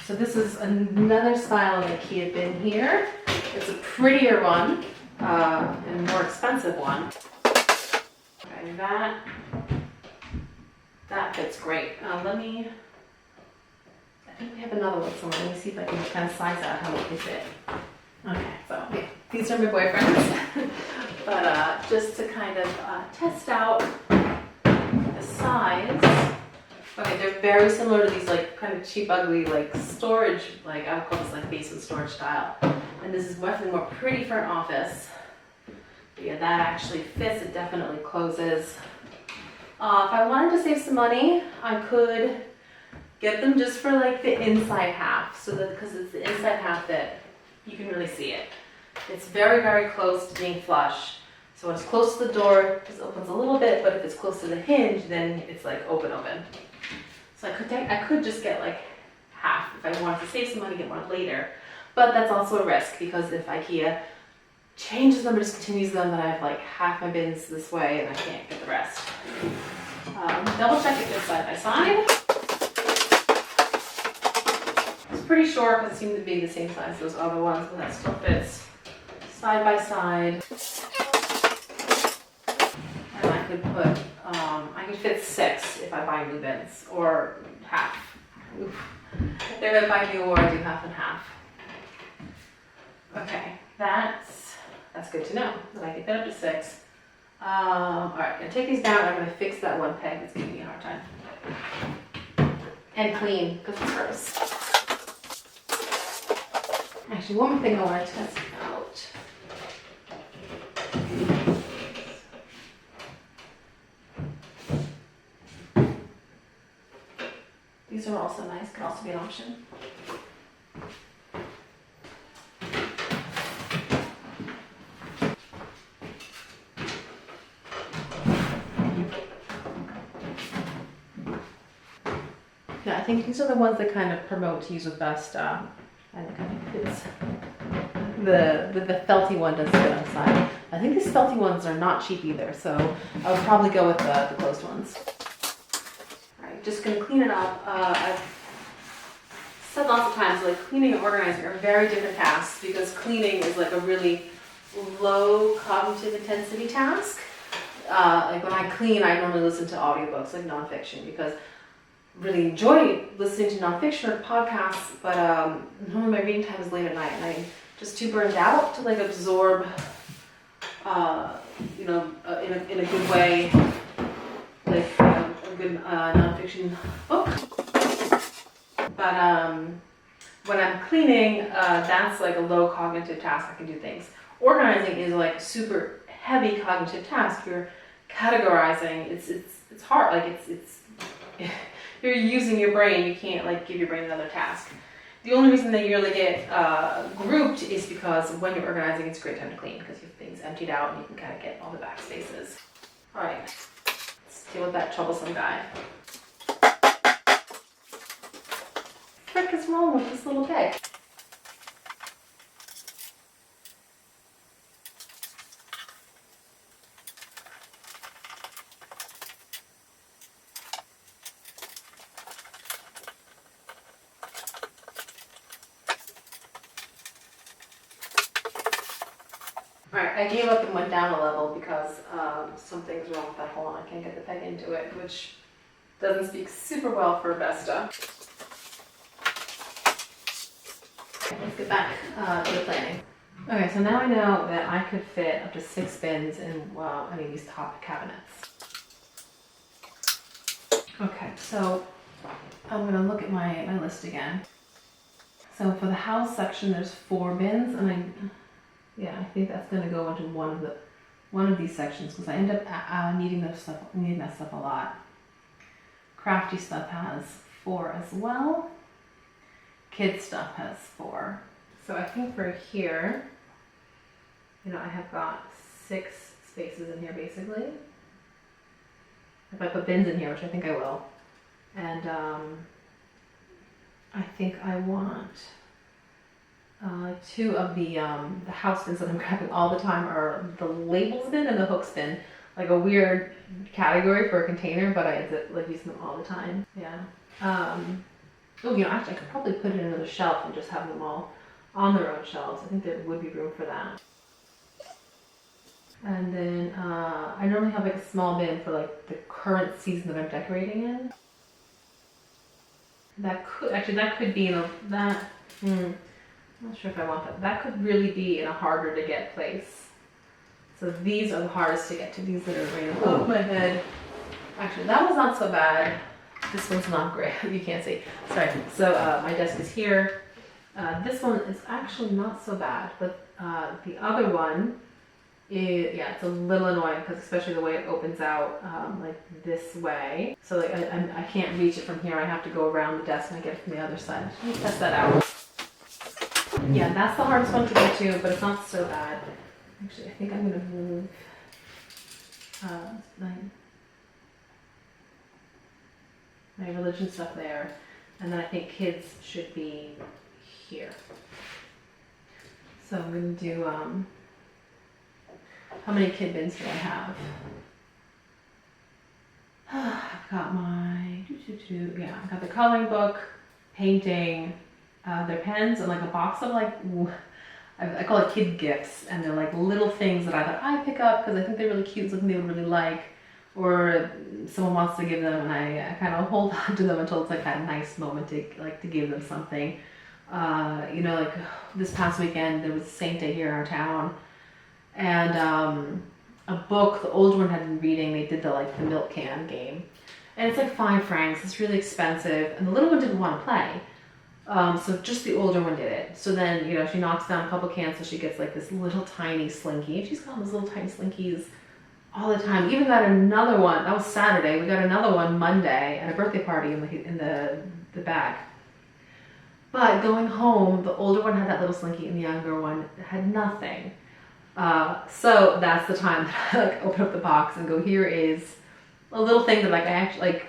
So this is another style of IKEA bin here. It's a prettier one and more expensive one. Okay, that fits great. I think we have another one somewhere. Let me see if I can kind of size out how it can fit. Okay, so yeah, these are my boyfriend's. But just to kind of test out the size. Okay, they're very similar to these like kind of cheap, ugly like storage, like I would call this like basement storage style. And this is definitely more pretty for an office. But yeah, that actually fits. It definitely closes. If I wanted to save some money, I could get them just for like the inside half, so that because it's the inside half that you can really see it. It's very, very close to being flush. So when it's close to the door, it just opens a little bit, but if it's close to the hinge, then it's like open. So I could just get like half if I wanted to save some money, get one later. But that's also a risk because if IKEA changes them or discontinues them, then I have like half my bins this way and I can't get the rest. Double check it fits side by side. It's pretty short because it seemed to be the same size as those other ones, but that still fits side by side. And I could put, I could fit 6 if I buy new bins, or half. Oof. If I buy new, or I do half and half. Okay, that's good to know that I get that up to 6. All right, I'm gonna take these down. I'm gonna fix that one peg that's giving me a hard time, and clean because it's gross. Actually, one more thing I want to test out. These are also nice, could also be an option. Yeah, I think these are the ones that kind of promote to use with Vesta. And it kind of fits. The felty one does fit on the side. I think these felty ones are not cheap either, so I would probably go with the closed ones. Alright, just gonna clean it up. I've said lots of times, like cleaning and organizing are very different tasks because cleaning is like a really low cognitive intensity task. Like when I clean, I normally listen to audiobooks, like nonfiction, because I really enjoy listening to nonfiction or podcasts, but normally my reading time is late at night and I'm just too burned out to like absorb, in a good way, like a good nonfiction book. But when I'm cleaning, that's like a low cognitive task. I can do things. Organizing is like super heavy cognitive task. You're categorizing. It's hard. Like it's you're using your brain. You can't like give your brain another task. The only reason that you really get grouped is because when you're organizing, it's a great time to clean because you have things emptied out and you can kind of get all the back spaces. All right, let's deal with that troublesome guy. What the frick is wrong with this little pig? Alright, I gave up and went down a level because something's wrong with that hole and I can't get the peg into it, which doesn't speak super well for Vesta. Okay, let's get back to the planning. Okay, so now I know that I could fit up to 6 bins in any of these top cabinets. Okay, so I'm going to look at my list again. So for the house section, there's 4 bins, and I think that's going to go into one of these sections because I end up needing that stuff a lot. Crafty stuff has 4 as well. Kids stuff has 4. So I think for here, I have got 6 spaces in here basically. If I put bins in here, which I think I will, and I think I want 2 of the house bins that I'm grabbing all the time are the labels bin and the hooks bin. Like a weird category for a container, but I end up like using them all the time. Yeah. Actually, I could probably put it in another shelf and just have them all on their own shelves. I think there would be room for that. And then I normally have like a small bin for like the current season that I'm decorating in. That could be in I'm not sure if I want that. That could really be in a harder to get place. So these are the hardest to get to. These that are right above my head. Actually, that was not so bad. This one's not great. You can't see. Sorry. So my desk is here. This one is actually not so bad, but the other one is, it's a little annoying because especially the way it opens out like this way. So like I can't reach it from here. I have to go around the desk and I get it from the other side. Let me test that out. Yeah, that's the hardest one to get to, but it's not so bad. Actually, I think I'm going to move my religion stuff there, and then I think kids should be here. So I'm going to do, how many kid bins do I have? I've got my, I've got the coloring book, painting, their pens, and like a box of like, I call it kid gifts, and they're like little things that either I pick up because I think they're really cute, something they would really like, or someone wants to give them, and I kind of hold on to them until it's like that nice moment to give them something. Like this past weekend there was Saint Day here in our town, and a book the older one had been reading. They did the milk can game, and it's like 5 francs. It's really expensive, and the little one didn't want to play. So just the older one did it. So then, she knocks down a couple cans, so she gets like this little tiny slinky. And she's got those little tiny slinkies all the time. Even got another one. That was Saturday. We got another one Monday at a birthday party in the the bag. But going home, the older one had that little slinky and the younger one had nothing. So that's the time that I like open up the box and go, here is a little thing that like I actually like,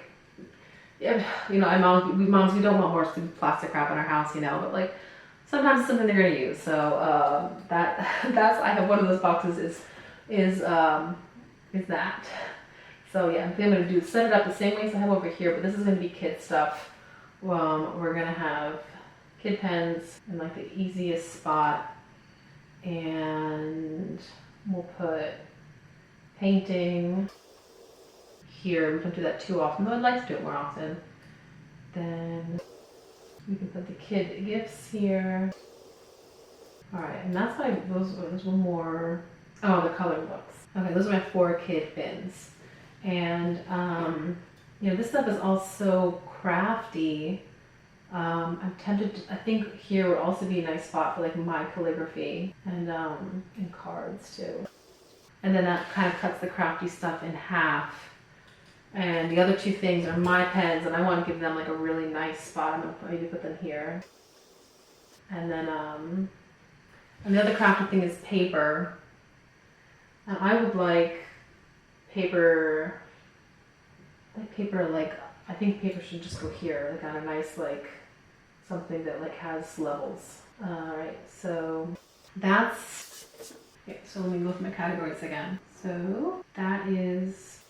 you know, we moms, we don't want more plastic crap in our house, you know, but like sometimes it's something they're gonna use. So that's I have one of those boxes is that. So yeah, I'm gonna do set it up the same way as I have over here, but this is gonna be kid stuff. We're gonna have kid pens in like the easiest spot, and we'll put painting here. We don't do that too often, though I'd like to do it more often. Then we can put the kid gifts here. All right, and that's why those were more, oh, the coloring books. Okay, those are my 4 kid bins. And, you know, this stuff is also crafty. I'm tempted to, I think here would also be a nice spot for like my calligraphy and cards too. And then that kind of cuts the crafty stuff in half. And the other 2 things are my pens, and I want to give them like a really nice spot. I'm going to maybe put them here. And then, and the other crafty thing is paper. And I would like paper, like, I think paper should just go here, like on a nice, like, something that like has levels. Alright, so that's, okay, so let me go through my categories again. So that is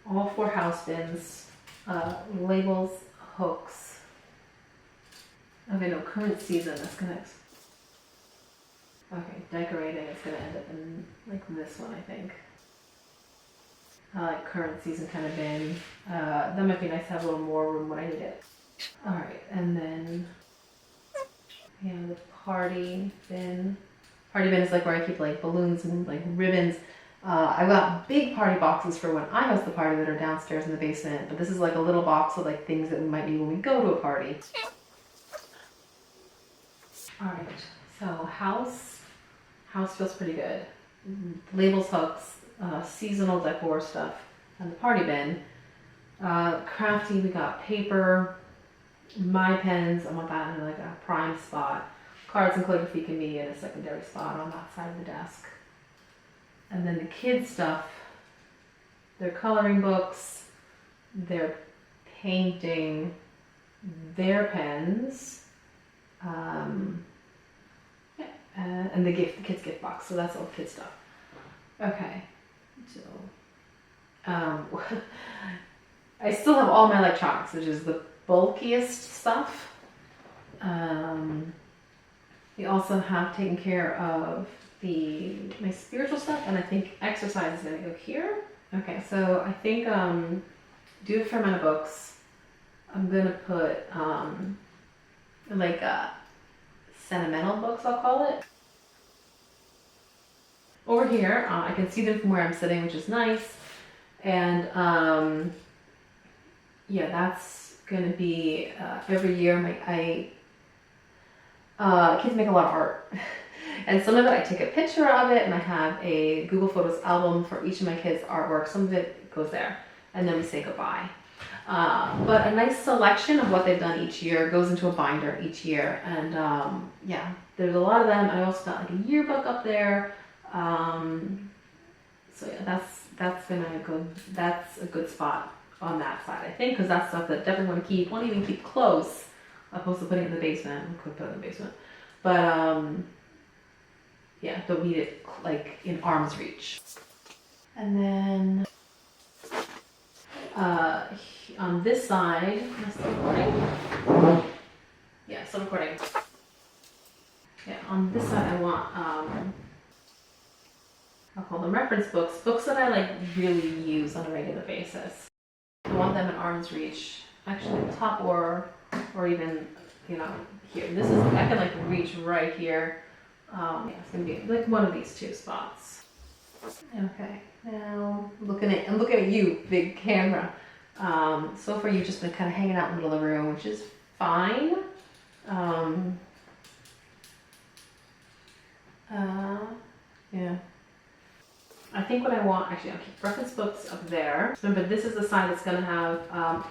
all 4 house bins, labels, hooks. Okay, no, current season, that's gonna, okay, decorating is gonna end up in like this one, I think. Like current season kind of bin. That might be nice to have a little more room when I need it. Alright, and then, yeah, the party bin. Party bin is like where I keep like balloons and like ribbons. I've got big party boxes for when I host the party that are downstairs in the basement, but this is like a little box with like things that we might need when we go to a party. Alright, so house feels pretty good. Labels, hooks, seasonal decor stuff, and the party bin. Crafty, we got paper, my pens, I want that in like a prime spot. Cards and calligraphy can be in a secondary spot on that side of the desk. And then the kids stuff, their coloring books, their painting, their pens, and the kids gift box. So that's all kid stuff. Okay, so I still have all my electronics, which is the bulkiest stuff. We also have taken care of my spiritual stuff, and I think exercise is gonna go here. Okay, so I think do a fair amount of books. I'm gonna put like sentimental books, I'll call it. Over here, I can see them from where I'm sitting, which is nice. And yeah, that's gonna be every year. Kids make a lot of art. And some of it I take a picture of it, and I have a Google Photos album for each of my kids' artwork. Some of it goes there, and then we say goodbye. But a nice selection of what they've done each year goes into a binder each year. And yeah, there's a lot of them. I also got like a yearbook up there. So yeah, that's a good spot on that side, I think, because that's stuff that definitely want to keep, won't even keep close, opposed to putting it in the basement. I could put it in the basement, but yeah, don't need it like in arm's reach. And then on this side, am I still recording? Yeah, still recording. Yeah, on this side I want I'll call them reference books that I like really use on a regular basis. I want them in arm's reach, actually the top or even, you know, here. This is, I can like reach right here. Yeah, it's gonna be like one of these 2 spots. Okay, now I'm looking at you, big camera. So far you've just been kind of hanging out in the middle of the room, which is fine. Yeah. I think what I want, actually I'll keep reference books up there. Remember, this is the side that's gonna have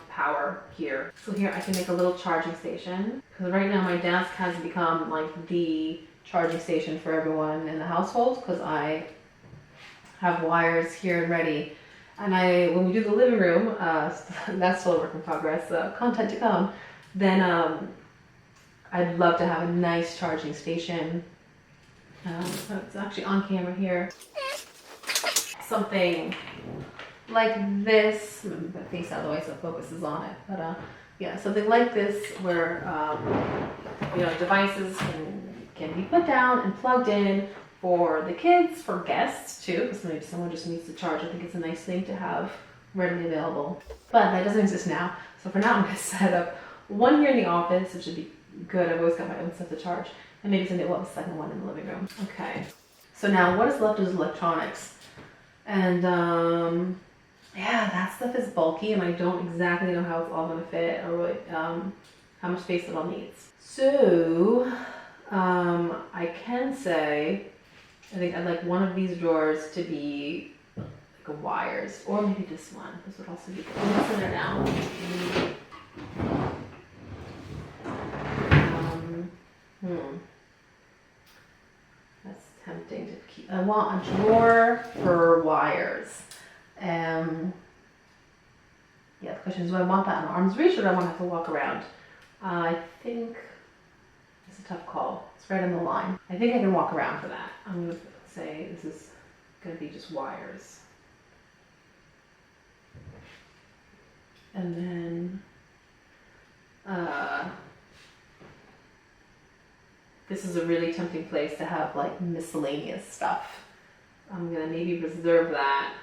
power here. So here I can make a little charging station. Because right now my desk has become like the charging station for everyone in the household, because I have wires here and ready. And when we do the living room, that's still a work in progress, content to come, then I'd love to have a nice charging station. It's actually on camera here. Something like this. I'm gonna face out of the way so focus is on it. But yeah, something like this where you know, devices can be put down and plugged in for the kids, for guests too, because maybe someone just needs to charge. I think it's a nice thing to have readily available. But that doesn't exist now. So for now, I'm gonna set up one here in the office, which would be good. I've always got my own stuff to charge, and maybe someday we'll have a second one in the living room. Okay. So now what is left is electronics. And yeah, that stuff is bulky and I don't exactly know how it's all gonna fit or what, how much space it all needs. So I can say, I think I'd like one of these drawers to be like a wires, or maybe this one. This would also be good. What's in there now? That's tempting to keep. I want a drawer for wires. Yeah, the question is, do I want that in arm's reach or do I want to have to walk around? I think it's a tough call. It's right on the line. I think I can walk around for that. I'm going to say this is going to be just wires. And then this is a really tempting place to have like miscellaneous stuff. I'm going to maybe reserve that.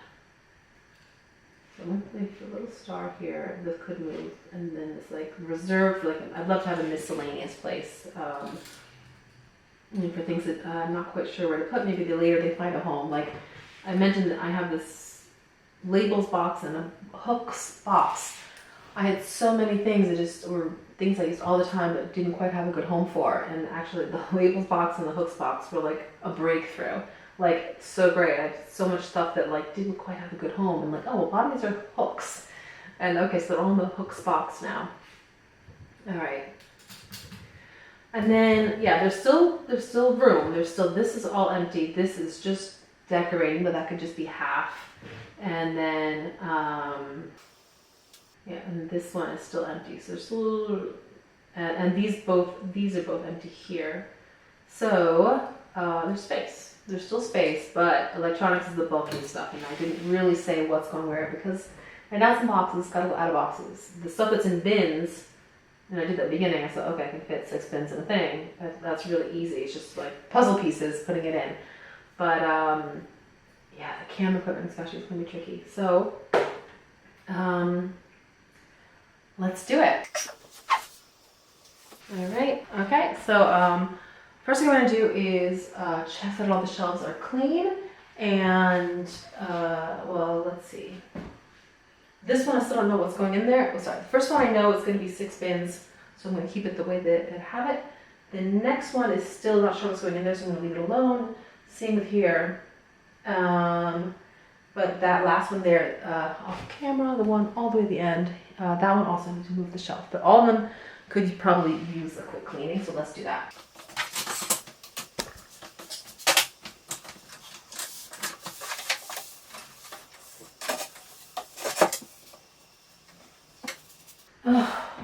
So I'm going to leave a little star here. This could move. And then it's like reserved, like I'd love to have a miscellaneous place for things that I'm not quite sure where to put. Maybe later they find a home. Like I mentioned that I have this labels box and a hooks box. I had so many things that just were things I used all the time that didn't quite have a good home for. And actually the labels box and the hooks box were like a breakthrough. Like so great. I had so much stuff that like didn't quite have a good home. And like, oh, well, a lot of these are hooks. And okay, so they're all in the hooks box now. All right. And then yeah, there's still room. This is all empty. This is just decorating, but that could just be half. And then yeah, and this one is still empty. So there's still, and these are both empty here. So there's space. There's still space, but electronics is the bulky stuff, and I didn't really say what's going where because it has some boxes. It's got to go out of boxes. The stuff that's in bins, and I did that at the beginning. I said, okay, I can fit 6 bins in a thing. That's really easy. It's just like puzzle pieces, putting it in. But yeah, the camera equipment especially is going to be tricky. So let's do it. All right. Okay. So first thing I'm going to do is check that all the shelves are clean. And well, let's see. This one I still don't know what's going in there. Oh, sorry. The first one I know is going to be 6 bins, so I'm going to keep it the way that I have it. The next one is still not sure what's going in there, so I'm going to leave it alone. Same with here. But that last one there, off camera, the one all the way at the end, that one also needs to move the shelf. But all of them could probably use a quick cleaning, so let's do that.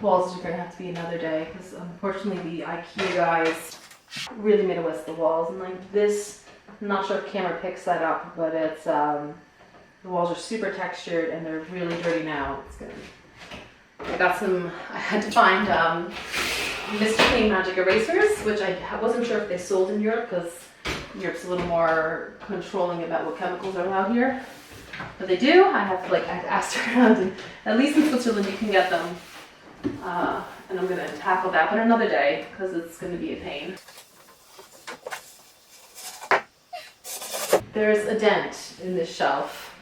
Walls are going to have to be another day because unfortunately the IKEA guys really made a mess of the walls. And like this, I'm not sure if camera picks that up, but it's the walls are super textured and they're really dirty now. It's good. I had to find Mr. Clean Magic erasers, which I wasn't sure if they sold in Europe because Europe's a little more controlling about what chemicals are allowed here. But they do. I have to ask around, and at least in Switzerland you can get them. And I'm going to tackle that, but another day because it's going to be a pain. There's a dent in this shelf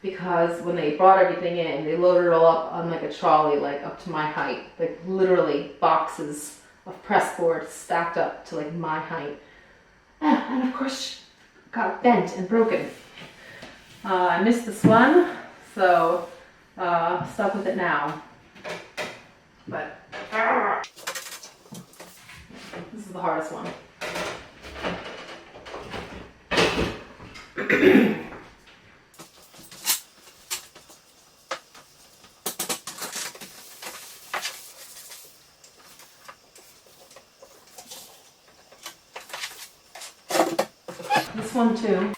because when they brought everything in, they loaded it all up on like a trolley, like up to my height, like literally boxes of press board stacked up to like my height. And of course got bent and broken. I missed this one, so stuck with it now. But this is the hardest one. This one too.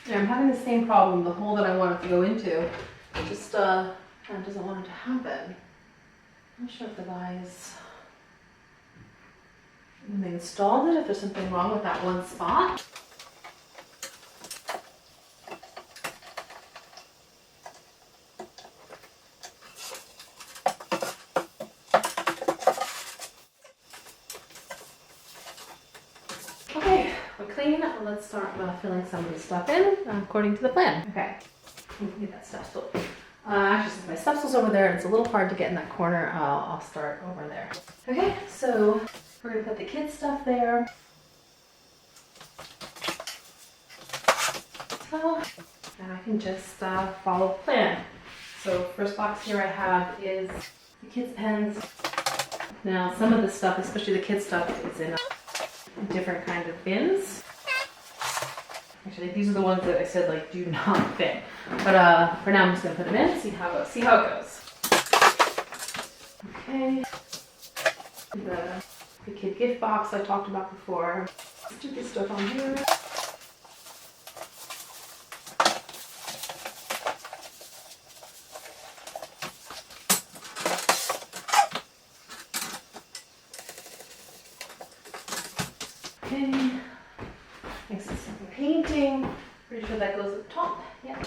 Yeah, I'm having the same problem. The hole that I want it to go into just kind of doesn't want it to happen. I'm not sure if the guys, when they installed it, if there's something wrong with that one spot. Okay, we're clean. Let's start filling some of the stuff in according to the plan. Okay, get that stuff still. Actually, since my stuff's over there and it's a little hard to get in that corner, I'll start over there. Okay, so we're gonna put the kids' stuff there. So, and I can just follow the plan. So first box here I have is the kids' pens. Now some of the stuff, especially the kids' stuff, is in different kind of bins. Actually, these are the ones that I said like do not fit. But for now I'm just gonna put them in, see how it goes. Okay. The kid gift box I talked about before. Let's do this stuff on here. Okay. Next is some painting. Pretty sure that goes at the top. Yeah.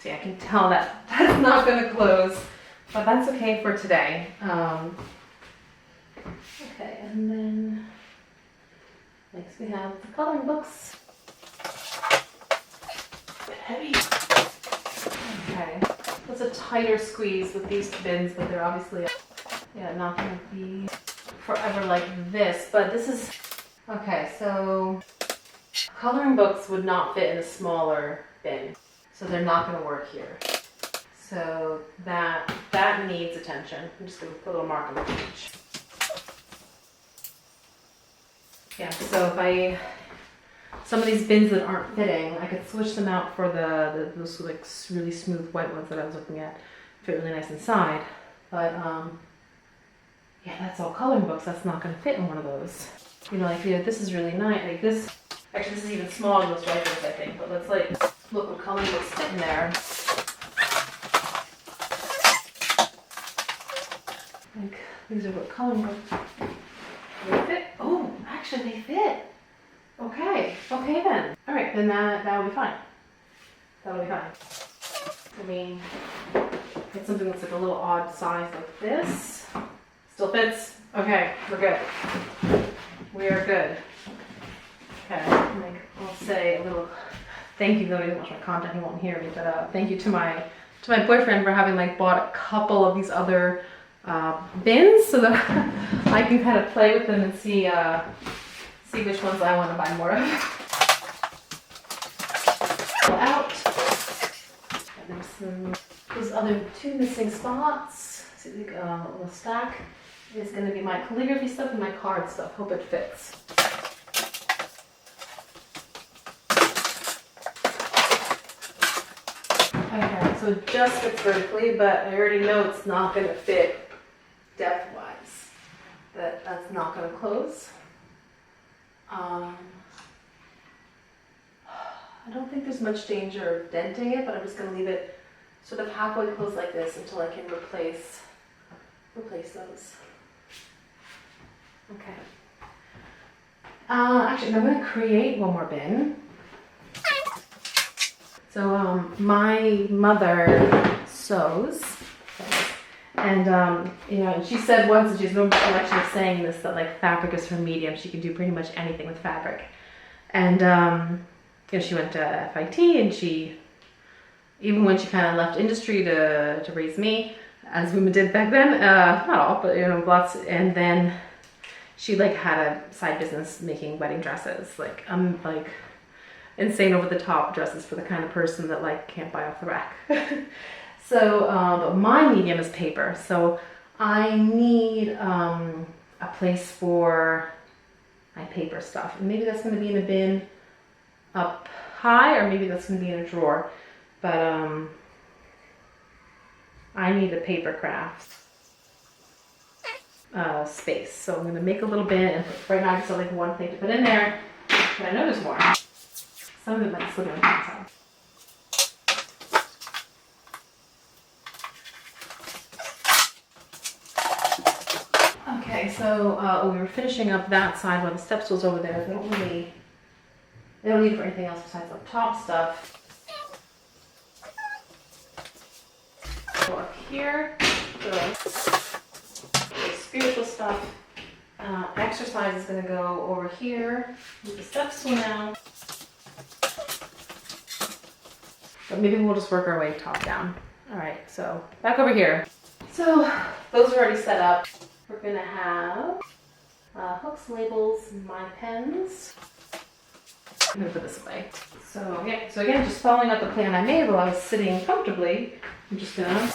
See, I can tell that that's not going to close, but that's okay for today. Okay, and then next we have the coloring books. A bit heavy. Okay, that's a tighter squeeze with these bins, but they're obviously not going to be forever like this. But this is okay. So coloring books would not fit in a smaller bin. So they're not going to work here. So that needs attention. I'm just going to put a little mark on the page. Yeah, so some of these bins that aren't fitting, I could switch them out for those like really smooth white ones that I was looking at. Fit really nice inside. But yeah, that's all coloring books. That's not going to fit in one of those. You know, like this is really nice. Like this, actually this is even smaller than those rifles, I think. But let's like look what coloring books fit in there. Like these are what coloring books fit. Oh, actually they fit. Okay, okay then. All right, then that'll be fine. That'll be fine. I mean, get something that's like a little odd size like this. Still fits. Okay, we're good. We are good. Okay, I'll say a little thank you. Though he doesn't watch my content, he won't hear me. But thank you to my boyfriend for having like bought a couple of these other bins so that I can kind of play with them and see which ones I want to buy more of. Out. And there's those other two missing spots. See, a little stack is going to be my calligraphy stuff and my card stuff. Hope it fits. Okay, so it just fits vertically, but I already know it's not going to fit depth-wise. That's not going to close. I don't think there's much danger of denting it, but I'm just going to leave it sort of halfway closed like this until I can replace those. Okay. Actually, I'm going to create one more bin. So my mother sews, And you know, and she said once, and she's no recollection of saying this, that like fabric is her medium. She can do pretty much anything with fabric. And you know, she went to FIT, and she, even when she kind of left industry to raise me, as women did back then, not all, but you know, lots. And then she like had a side business making wedding dresses, like insane over the top dresses for the kind of person that like can't buy off the rack. So, but my medium is paper, so I need a place for my paper stuff. And maybe that's going to be in a bin up high, or maybe that's going to be in a drawer. But I need a paper craft space. So I'm going to make a little bin, and right now I just have like one thing to put in there, but I know there's more. Some of it might still be on the outside. Okay, so we were finishing up that side while the step stool's over there. They don't need for anything else besides the top stuff. Go up here, the spiritual stuff. Exercise is going to go over here with the step stool now. But maybe we'll just work our way top down. All right, so back over here. So those are already set up. We're gonna have hooks, labels, my pens. I'm gonna put this away. So again, just following up the plan I made while I was sitting comfortably, I'm just gonna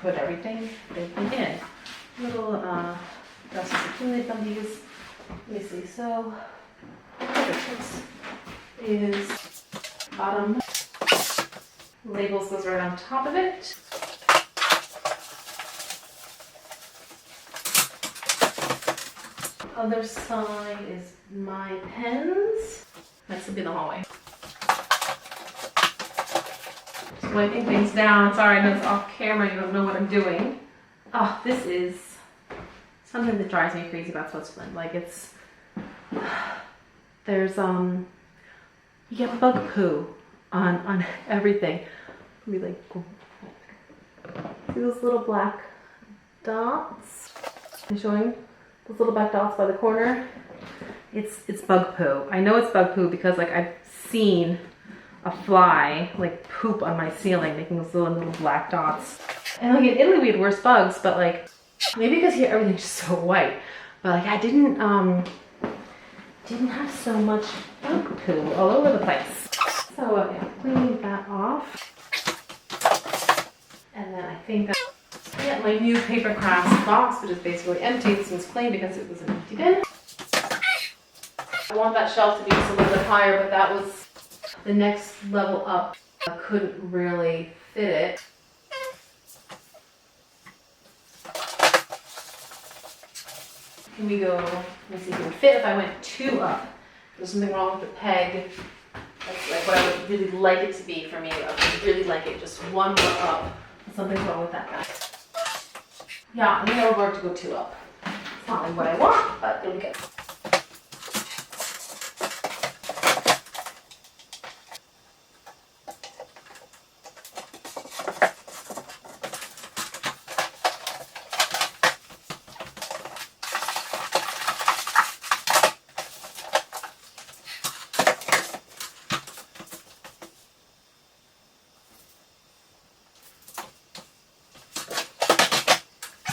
put everything in. Little dust accumulate on these. Let me see. So this is bottom. Labels goes right on top of it. Other side is my pens. This will be the hallway. Just wiping things down. Sorry, I know it's off camera. You don't know what I'm doing. Oh, this is something that drives me crazy about Switzerland. Like there's you get bug poo on everything. Let me like see those little black dots. I'm showing. Those little black dots by the corner, it's bug poo. I know it's bug poo because like I've seen a fly like poop on my ceiling, making those little black dots. And like in Italy we had worse bugs, but like maybe because here everything's just so white. But like I didn't have so much bug poo all over the place. So yeah, cleaning that off, and then I think. Get my new paper crafts box, which is basically empty. This one's clean because it was an empty bin. I want that shelf to be just a little bit higher, but that was the next level up. I couldn't really fit it. Can we go, let me see if it would fit if I went 2 up. There's something wrong with the peg. That's like what I would really like it to be for me. I would really like it just 1 more up. Something's wrong with that guy. Yeah, I think it'll work to go 2 up. It's not like what I want, but it'll be good.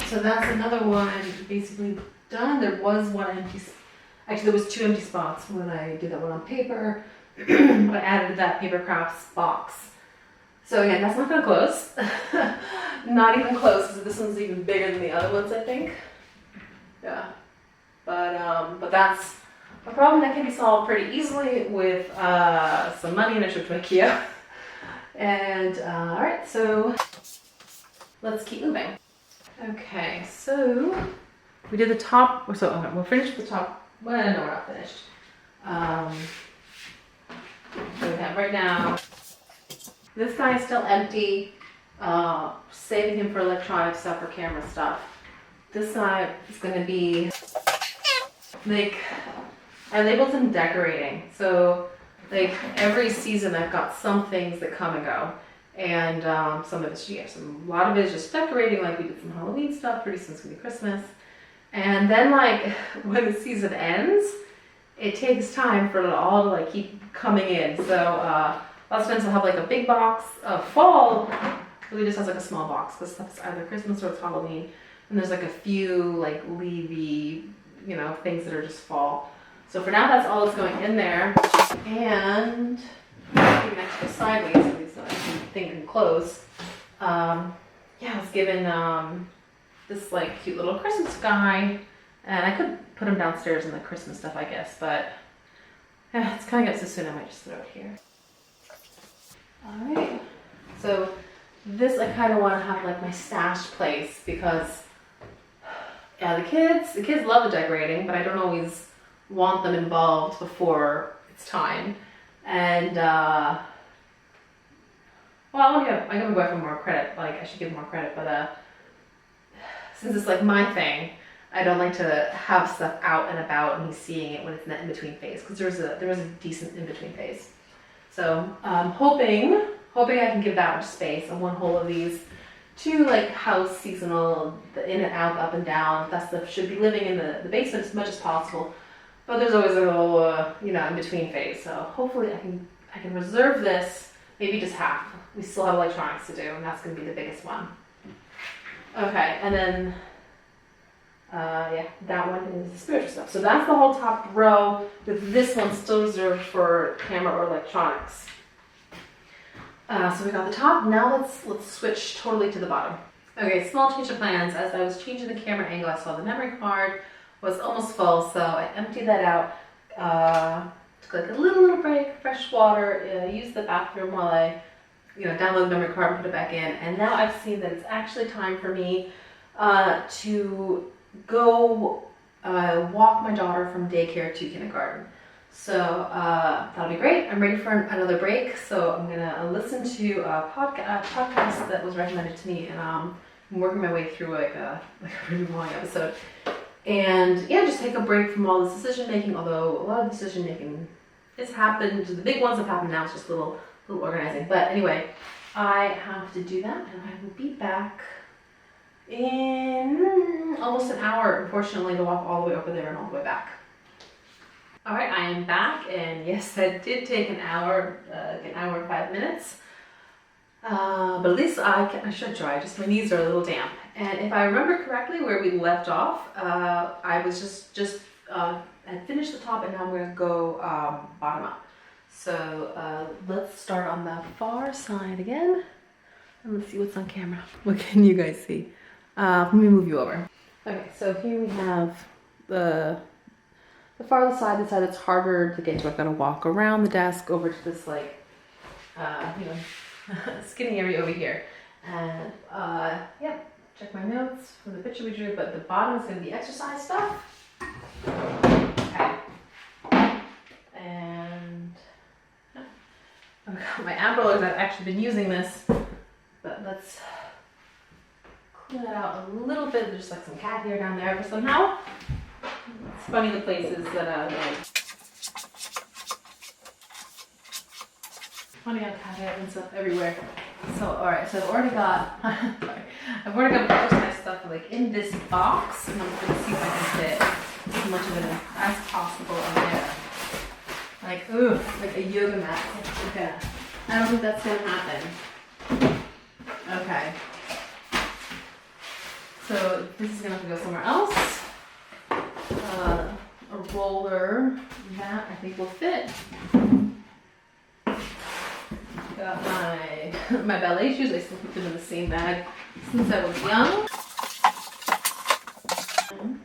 So that's another one basically done. There was one empty, actually there was 2 empty spots when I did that one on paper. I added that paper crafts box. So again, that's not gonna close. Not even close, because this one's even bigger than the other ones, I think. Yeah, but that's a problem that can be solved pretty easily with some money and a trip to IKEA. And all right, so let's keep moving. Okay, so we did the top, so okay, we'll finish the top. Well, no, we're not finished. So we have right now, this guy is still empty, saving him for electronic stuff or camera stuff. This side is going to be, like, I labeled them decorating. So, like, every season I've got some things that come and go. And some of it's, a lot of it is just decorating, like we did some Halloween stuff, pretty soon it's gonna be Christmas. And then like when the season ends, it takes time for it all to like keep coming in. So lots of times I'll have like a big box of fall, really just has like a small box because stuff's either Christmas or it's Halloween. And there's like a few like leafy, things that are just fall. So for now, that's all that's going in there. And I go sideways so these thing can close. I was given this like cute little Christmas guy, and I could put him downstairs in the Christmas stuff, I guess, but it's coming up so soon I might just throw it here. All right, so this I kind of want to have like my stash place because the kids love the decorating, but I don't always want them involved before it's time. And I give my boyfriend more credit. Like I should give him more credit, but since it's like my thing, I don't like to have stuff out and about and he's seeing it when it's in that in between phase because there was a decent in between phase. So I'm hoping I can give that much space on one whole of these to like house seasonal, the in and out, the up and down. That stuff should be living in the basement as much as possible. But there's always a little, in between phase. So hopefully I can reserve this, maybe just half. We still have electronics to do, and that's going to be the biggest one. Okay, and then, that one is the spiritual stuff. So that's the whole top row, with this one still reserved for camera or electronics. So we got the top. Now let's switch totally to the bottom. Okay, small change of plans. As I was changing the camera angle, I saw the memory card was almost full, so I emptied that out. Took like a little break, fresh water, used the bathroom while I, download the memory card and put it back in. And now I've seen that it's actually time for me to go walk my daughter from daycare to kindergarten. So that'll be great. I'm ready for another break, so I'm gonna listen to a podcast that was recommended to me, and I'm working my way through like a really long episode. And just take a break from all this decision making, although a lot of decision making has happened. The big ones have happened now, it's just a little organizing. But anyway, I have to do that, and I will be back in almost an hour, unfortunately, to walk all the way over there and all the way back. All right, I am back, and yes, that did take an hour and 5 minutes. But at least I should try, just my knees are a little damp. And if I remember correctly where we left off, I was just had finished the top and now I'm going to go bottom up. So let's start on the far side again. And let's see what's on camera. What can you guys see? Let me move you over. Okay, so here we have the farther side, the side that's harder to get to. I've got to walk around the desk over to this skinny area over here. And check my notes from the picture we drew, but the bottom is going to be exercise stuff. Okay. And my ab rollers, I've actually been using this, but let's clean it out a little bit. There's like some cat hair down there, but somehow it's funny the places that funny how cat hair ends up everywhere. So alright, so I've already got exercise stuff like in this box, and I'm gonna see if I can fit as much of it as possible in there. Like a yoga mat. Okay. I don't think that's gonna happen. Okay. So this is gonna have to go somewhere else. A roller mat I think will fit. Got my ballet shoes. I still keep them in the same bag since I was young. And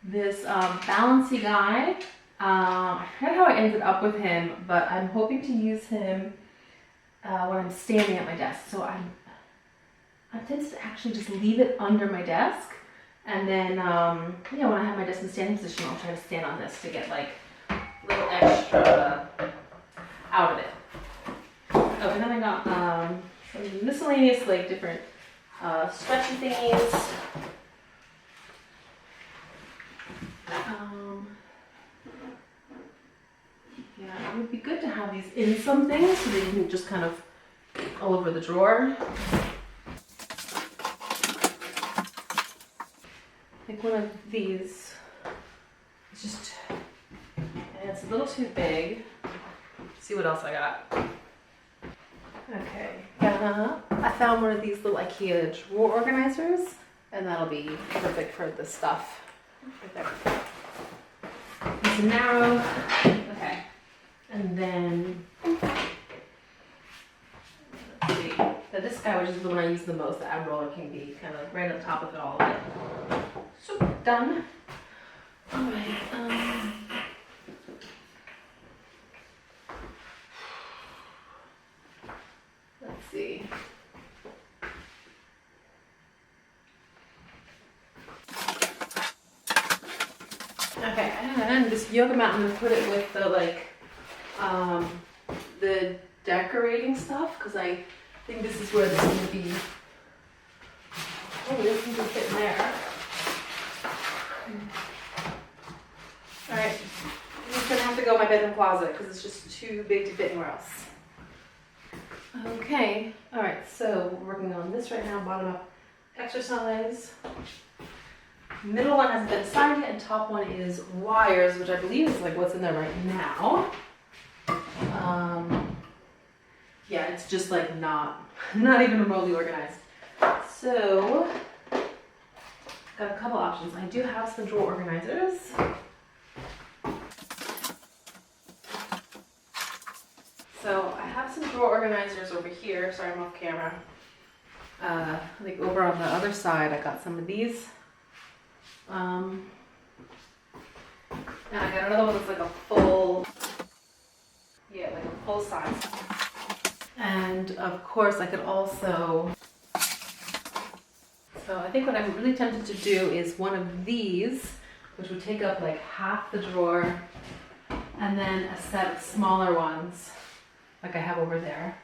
this Balancy guy. I forget how I ended up with him, but I'm hoping to use him when I'm standing at my desk. So I tend to actually just leave it under my desk, and then when I have my desk in standing position, I'll try to stand on this to get like a little extra out of it. Oh, and then I got some miscellaneous, like different stretchy thingies. It would be good to have these in something so that you can just kind of all over the drawer. Like one of these, it's just, it's a little too big. Let's see what else I got. Okay, I found one of these little IKEA drawer organizers, and that'll be perfect for this stuff. Right there. It's narrow. Okay, and then let's see. Now this guy, which is the one I use the most, the ab roller, can be kind of like right on top of it all. So done. All right. Let's see. Okay, and this yoga mat, I'm gonna put it with the the decorating stuff, because I think this is where this is gonna be. Oh, this can fit in there. All right, I'm just gonna have to go in my bedroom closet because it's just too big to fit anywhere else. Okay, all right, so we're working on this right now, bottom up exercise. Middle one hasn't been assigned yet, and top one is wires, which I believe is like what's in there right now. Yeah, it's just like not even remotely organized. So, got a couple options. I do have some drawer organizers. So I have some drawer organizers over here. Sorry, I'm off camera. Like over on the other side, I got some of these. And I got another one that's like a full, yeah, like a full size. And of course I could also, so I think what I'm really tempted to do is one of these, which would take up like half the drawer, and then a set of smaller ones like I have over there.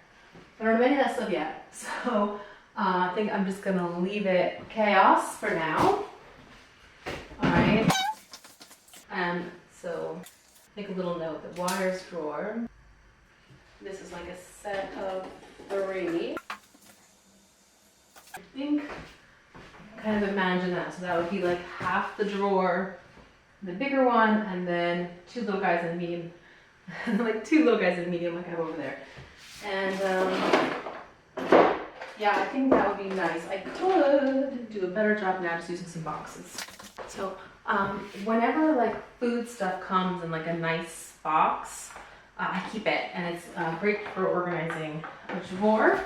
I don't have any of that stuff yet. So I think I'm just gonna leave it chaos for now. All right, and so make a little note, the wires drawer. This is like a set of 3. I think, kind of imagine that. So that would be like half the drawer, the bigger one, and then 2 little guys in the medium, like 2 little guys in the medium like I have over there. And yeah, I think that would be nice. I could do a better job now just using some boxes. So whenever like food stuff comes in like a nice box, I keep it, and it's great for organizing a drawer.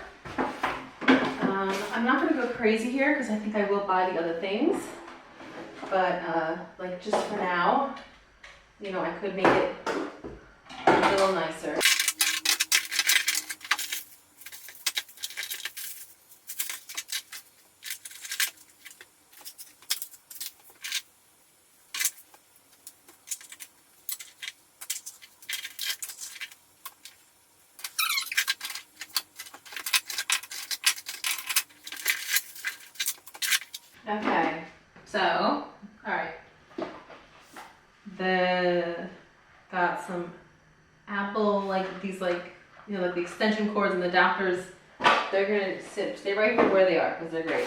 I'm not going to go crazy here because I think I will buy the other things, but like just for now, you know, I could make it a little nicer. Okay, so, all right, got some Apple, like these, like, you know, like the extension cords and the adapters. They're gonna stay right where they are because they're great.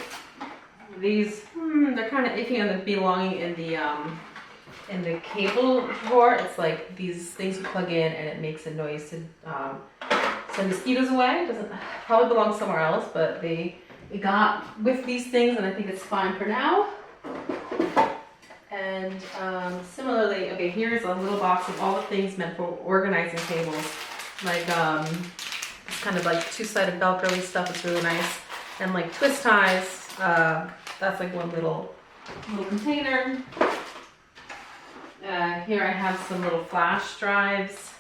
These, they're kind of iffy on the belonging in the cable drawer. It's like these things you plug in and it makes a noise to send mosquitoes away. It doesn't probably belong somewhere else, but we got with these things, and I think it's fine for now. And similarly, okay, here's a little box of all the things meant for organizing tables. Like it's kind of like 2-sided Velcro stuff. It's really nice. And like twist ties. That's like one little container. Here I have some little flash drives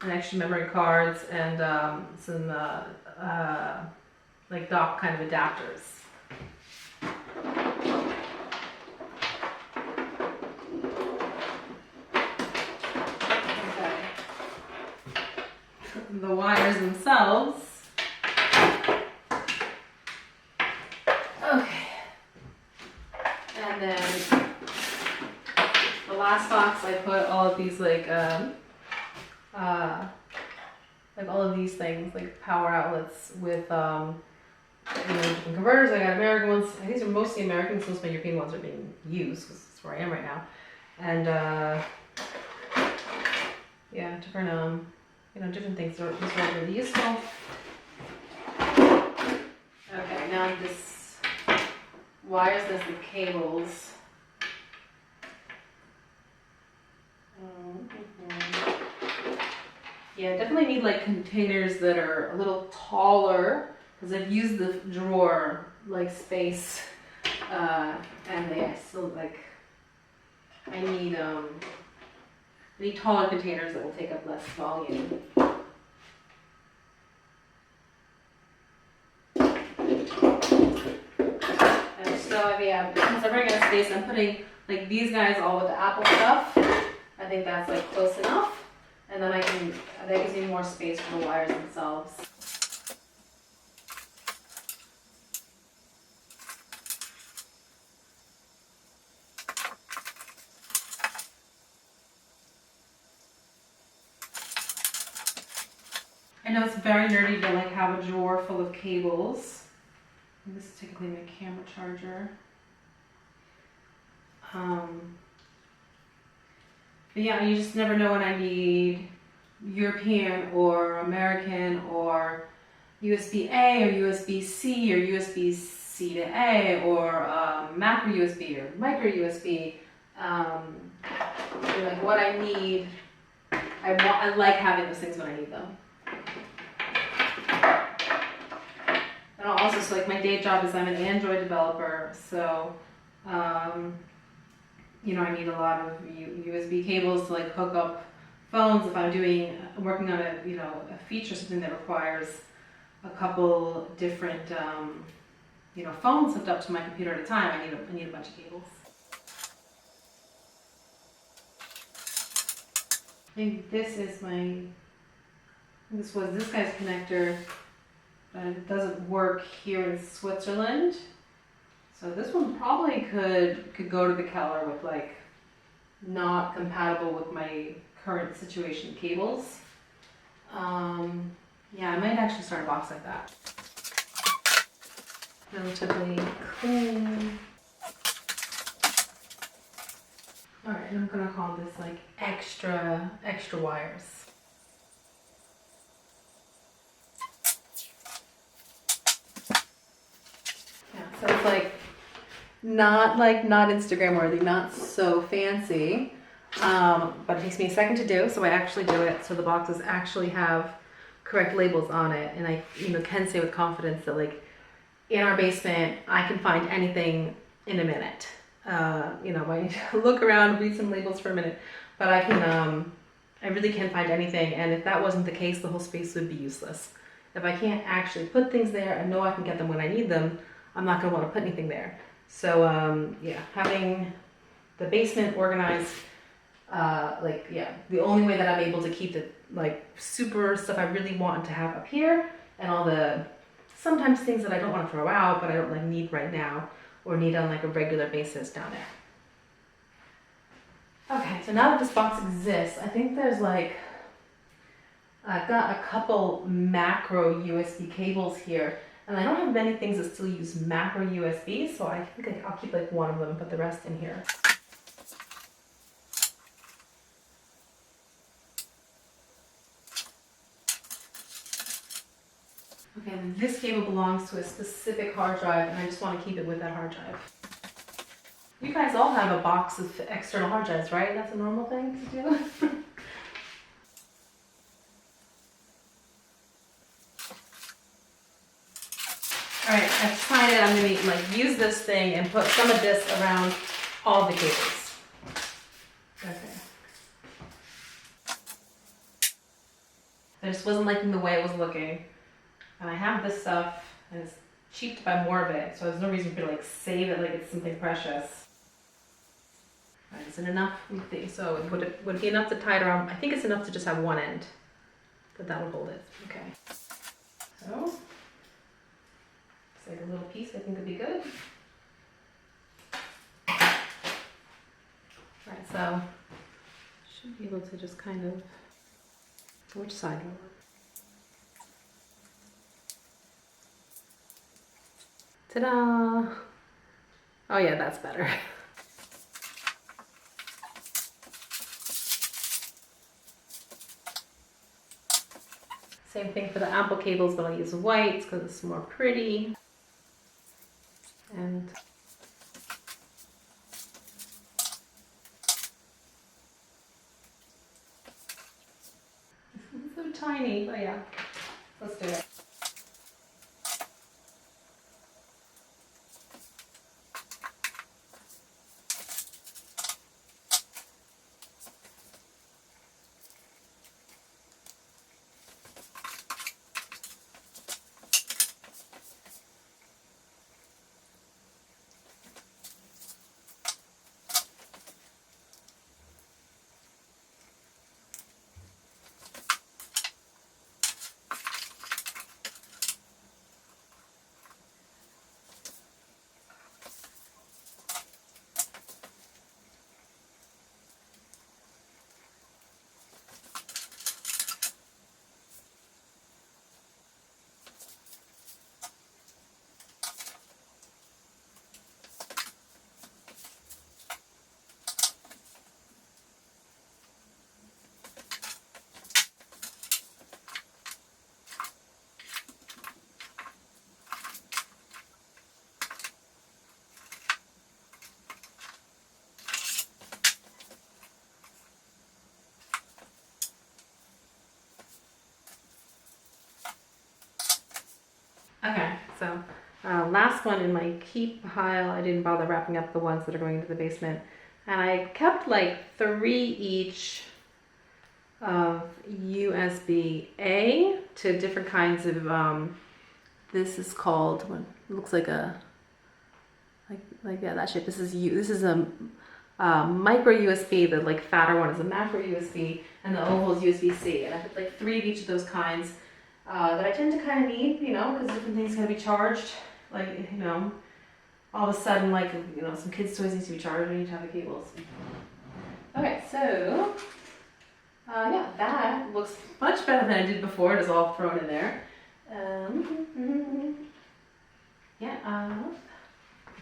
and extra memory cards and some like dock kind of adapters. Okay. The wires themselves. Okay. And then the last box I put all of these like like all of these things, like power outlets with different converters. I got American ones. These are mostly American, so most of my European ones are being used because that's where I am right now. And yeah, different different things. These are really useful. Okay, now this wires, there's the cables. Yeah, definitely need like containers that are a little taller because I've used the drawer like space, and they still like I need taller containers that will take up less volume. And so yeah, because I'm running out of space, I'm putting like these guys all with the Apple stuff. I think that's like close enough. And then that gives me more space for the wires themselves. I know it's very nerdy to like have a drawer full of cables. And this is typically my camera charger. But yeah, you just never know when I need European or American or USB-A or USB-C or USB-C to A or macro USB or micro USB. Like what I need, I like having those things when I need them. And also, so like my day job is I'm an Android developer, so I need a lot of USB cables to like hook up phones if I'm working on a feature, something that requires a couple different phones hooked up to my computer at a time. I need a bunch of cables. I think this was this guy's connector, but it doesn't work here in Switzerland. So this one probably could go to the Keller with like not compatible with my current situation cables. Yeah, I might actually start a box like that. Relatively clean. All right, I'm gonna call this like extra wires. Yeah, so it's like not Instagram worthy, not so fancy, but it takes me a second to do, so I actually do it. So the boxes actually have correct labels on it, and I can say with confidence that like in our basement I can find anything in a minute. I look around, read some labels for a minute, but I really can find anything. And if that wasn't the case, the whole space would be useless. If I can't actually put things there and know I can get them when I need them, I'm not going to want to put anything there. So yeah, having the basement organized, the only way that I'm able to keep the like super stuff I really want to have up here, and all the sometimes things that I don't want to throw out but I don't like need right now or need on like a regular basis down there. Okay, so now that this box exists, I think there's like I've got a couple macro USB cables here. And I don't have many things that still use macro USB, so I think I'll keep like one of them, put the rest in here. Okay, this cable belongs to a specific hard drive, and I just want to keep it with that hard drive. You guys all have a box of external hard drives, right? That's a normal thing to do? Alright, I've decided I'm going to like use this thing and put some of this around all the cables. Okay. I just wasn't liking the way it was looking. And I have this stuff, and it's cheap to buy more of it, so there's no reason for me to like save it like it's something precious. Right, is it enough? So would it be enough to tie it around? I think it's enough to just have one end, but that would hold it. Okay. So. Like a little piece, I think would be good. Alright, so should be able to just kind of, which side will work? Ta-da! Oh yeah, that's better. Same thing for the Apple cables, but I'll use white because it's more pretty. And it's so tiny, but yeah, let's do it. Okay, so last one in my keep pile, I didn't bother wrapping up the ones that are going into the basement. And I kept like 3 each of USB-A to different kinds of, this is called, what looks like a, yeah, that shape. This is a micro USB, the like fatter one is a macro USB, and the oval is USB-C. And I put like 3 of each of those kinds. That I tend to kind of need, you know, because different things gotta be charged. Like, you know, all of a sudden, like, you know, some kids' toys need to be charged, I need to have the cables. Okay, so, yeah, that looks much better than I did before. It is all thrown in there. Yeah, I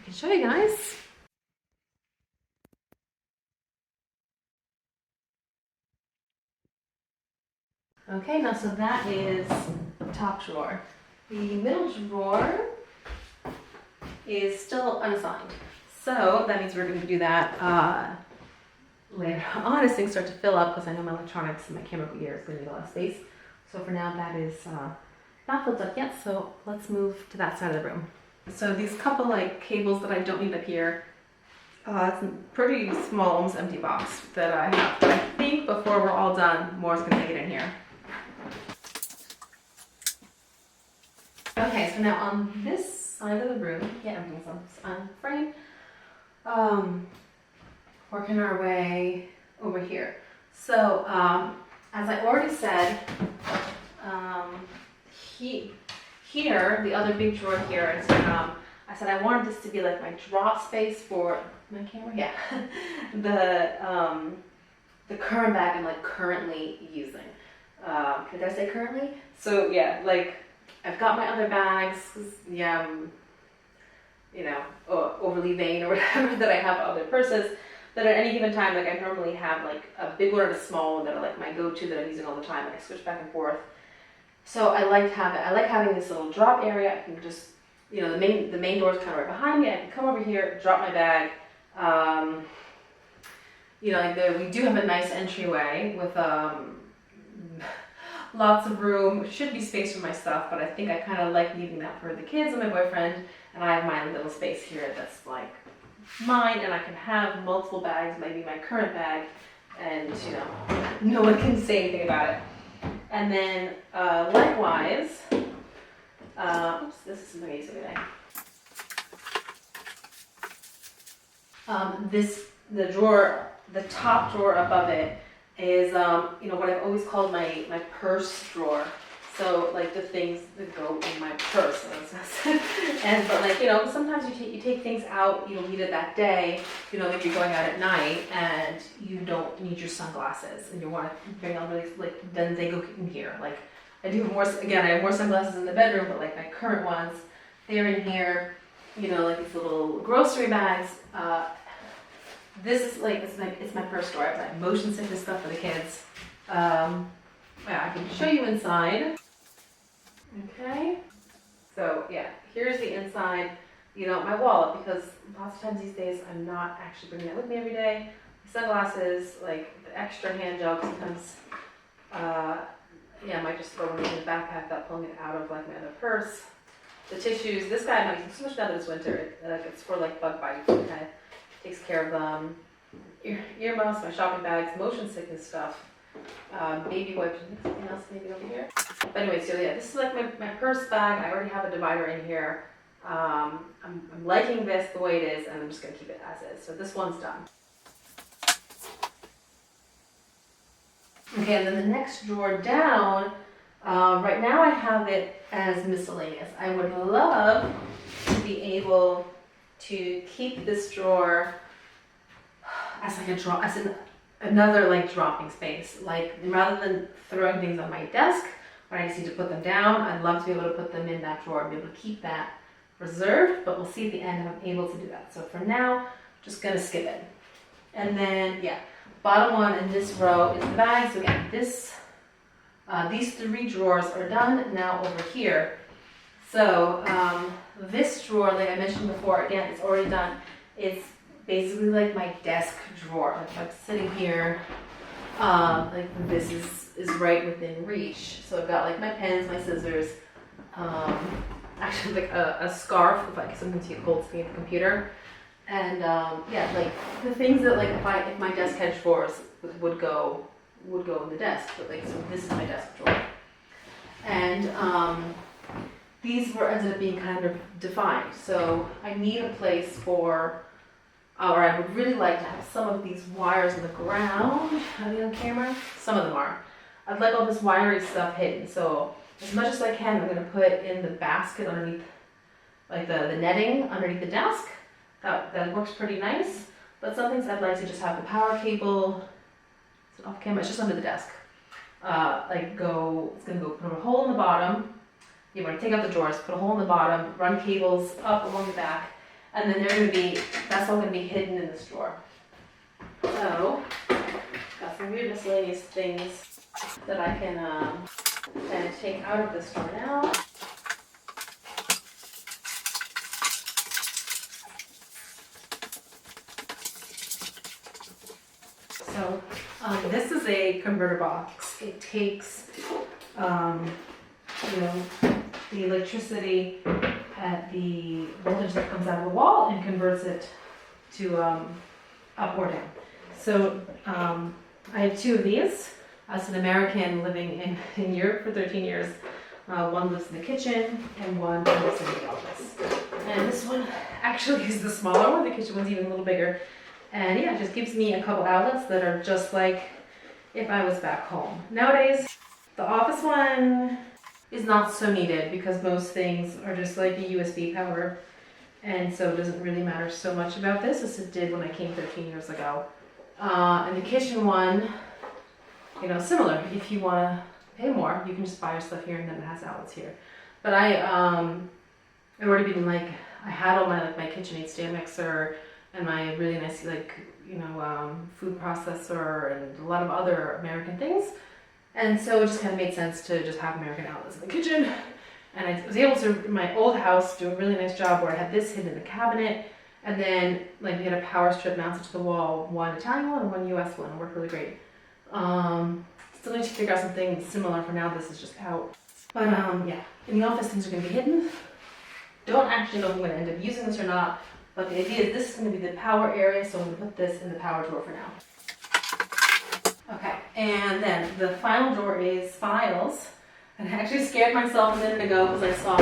can show you guys. Okay, now so that is top drawer. The middle drawer is still unassigned. So that means we're going to do that later on as things start to fill up, because I know my electronics and my camera gear is going to need a lot of space. So for now that is not filled up yet, so let's move to that side of the room. So these couple like cables that I don't need up here, it's a pretty small, almost empty box that I have. But I think before we're all done, more is going to make it in here. Okay, so now on this side of the room, yeah, everything's on frame. Working our way over here. So, as I already said, here, the other big drawer here is, I said I wanted this to be like my drop space for my camera. Yeah, the current bag I'm like currently using. Did I say currently? So yeah, like. I've got my other bags, yeah, you know, overly vain or whatever, that I have other purses that at any given time, like I normally have like a big one and a small one that are like my go-to that I'm using all the time, and I switch back and forth. So I like having this little drop area. I can just, you know, the main door is kind of right behind me. I can come over here, drop my bag. You know, like we do have a nice entryway with lots of room. Should be space for my stuff, but I think I kind of like leaving that for the kids and my boyfriend, and I have my little space here that's like mine, and I can have multiple bags, maybe my current bag, and you know, no one can say anything about it. And then likewise, oops, this is amazing today. The top drawer above it is, you know, what I've always called my purse drawer. So like the things that go in my purse, but like, you know, sometimes you take things out, you don't need it that day, you know, maybe you're going out at night and you don't need your sunglasses and you want to bring on really, like, then they go in here. Like I do have more, again, I have more sunglasses in the bedroom, but like my current ones, they're in here. you know, like these little grocery bags. This is like, it's my purse drawer. I have my motion sickness stuff for the kids. Yeah, I can show you inside. Okay. So yeah, here's the inside. You know, my wallet, because lots of times these days I'm not actually bringing it with me every day. Sunglasses, like the extra hand gel, sometimes, yeah, I might just throw one in the backpack without pulling it out of like my other purse. The tissues, this guy I'm not using so much now that it's winter. It's for like bug bites. It kind of takes care of them. Earmuffs, my shopping bags, motion sickness stuff, baby wipes, and something else maybe over here. But anyway, so yeah, this is like my purse bag. I already have a divider in here. I'm liking this the way it is, and I'm just going to keep it as is. So this one's done. Okay, and then the next drawer down, right now I have it as miscellaneous. I would love to be able to keep this drawer as like another like dropping space. Like rather than throwing things on my desk when I just need to put them down, I'd love to be able to put them in that drawer and be able to keep that reserved, but we'll see at the end if I'm able to do that. So for now, just gonna skip it. And then, yeah, bottom one in this row is the bag. So again, these 3 drawers are done. Now over here. So this drawer, like I mentioned before, again, it's already done. It's basically like my desk drawer. Like if I'm sitting here, like this is right within reach. So I've got like my pens, my scissors, actually like a scarf if like something to get cold sitting at the computer, and yeah, like the things that like if my desk had drawers would go in the desk. But like, so this is my desk drawer, and these ended up being kind of defined. So I need a place for, or I would really like to have some of these wires on the ground. Are they on camera? Some of them are. I'd like all this wiry stuff hidden. So as much as I can, I'm going to put in the basket underneath, like the netting underneath the desk. That works pretty nice. But some things I'd like to just have the power cable. Is it off camera? It's just under the desk. It's going to go put a hole in the bottom. You want to take out the drawers, put a hole in the bottom, run cables up along the back, and then that's all going to be hidden in this drawer. So, got some weird miscellaneous things that I can kind of take out of this drawer now. So this is a converter box. It takes, the electricity at the voltage that comes out of the wall and converts it to up or down. So I have 2 of these. As an American living in Europe for 13 years, one lives in the kitchen and one lives in the office. And this one actually is the smaller one. The kitchen one's even a little bigger. And yeah, it just gives me a couple outlets that are just like if I was back home. Nowadays, the office one is not so needed because most things are just like a USB power. And so it doesn't really matter so much about this as it did when I came 13 years ago. And the kitchen one, similar. If you want to pay more, you can just buy your stuff here and then it has outlets here. But I've already been like, I had all my my KitchenAid stand mixer and my really nice food processor and a lot of other American things. And so it just kind of made sense to just have American outlets in the kitchen. And I was able to, in my old house, do a really nice job where I had this hidden in the cabinet. And then we had a power strip mounted to the wall, one Italian one and one US one. It worked really great. Still need to figure out something similar. For now, this is just out. But yeah, in the office, things are going to be hidden. Don't actually know if I'm going to end up using this or not. But the idea is this is going to be the power area, so I'm going to put this in the power drawer for now. Okay, and then the final drawer is files. And I actually scared myself a minute ago because I saw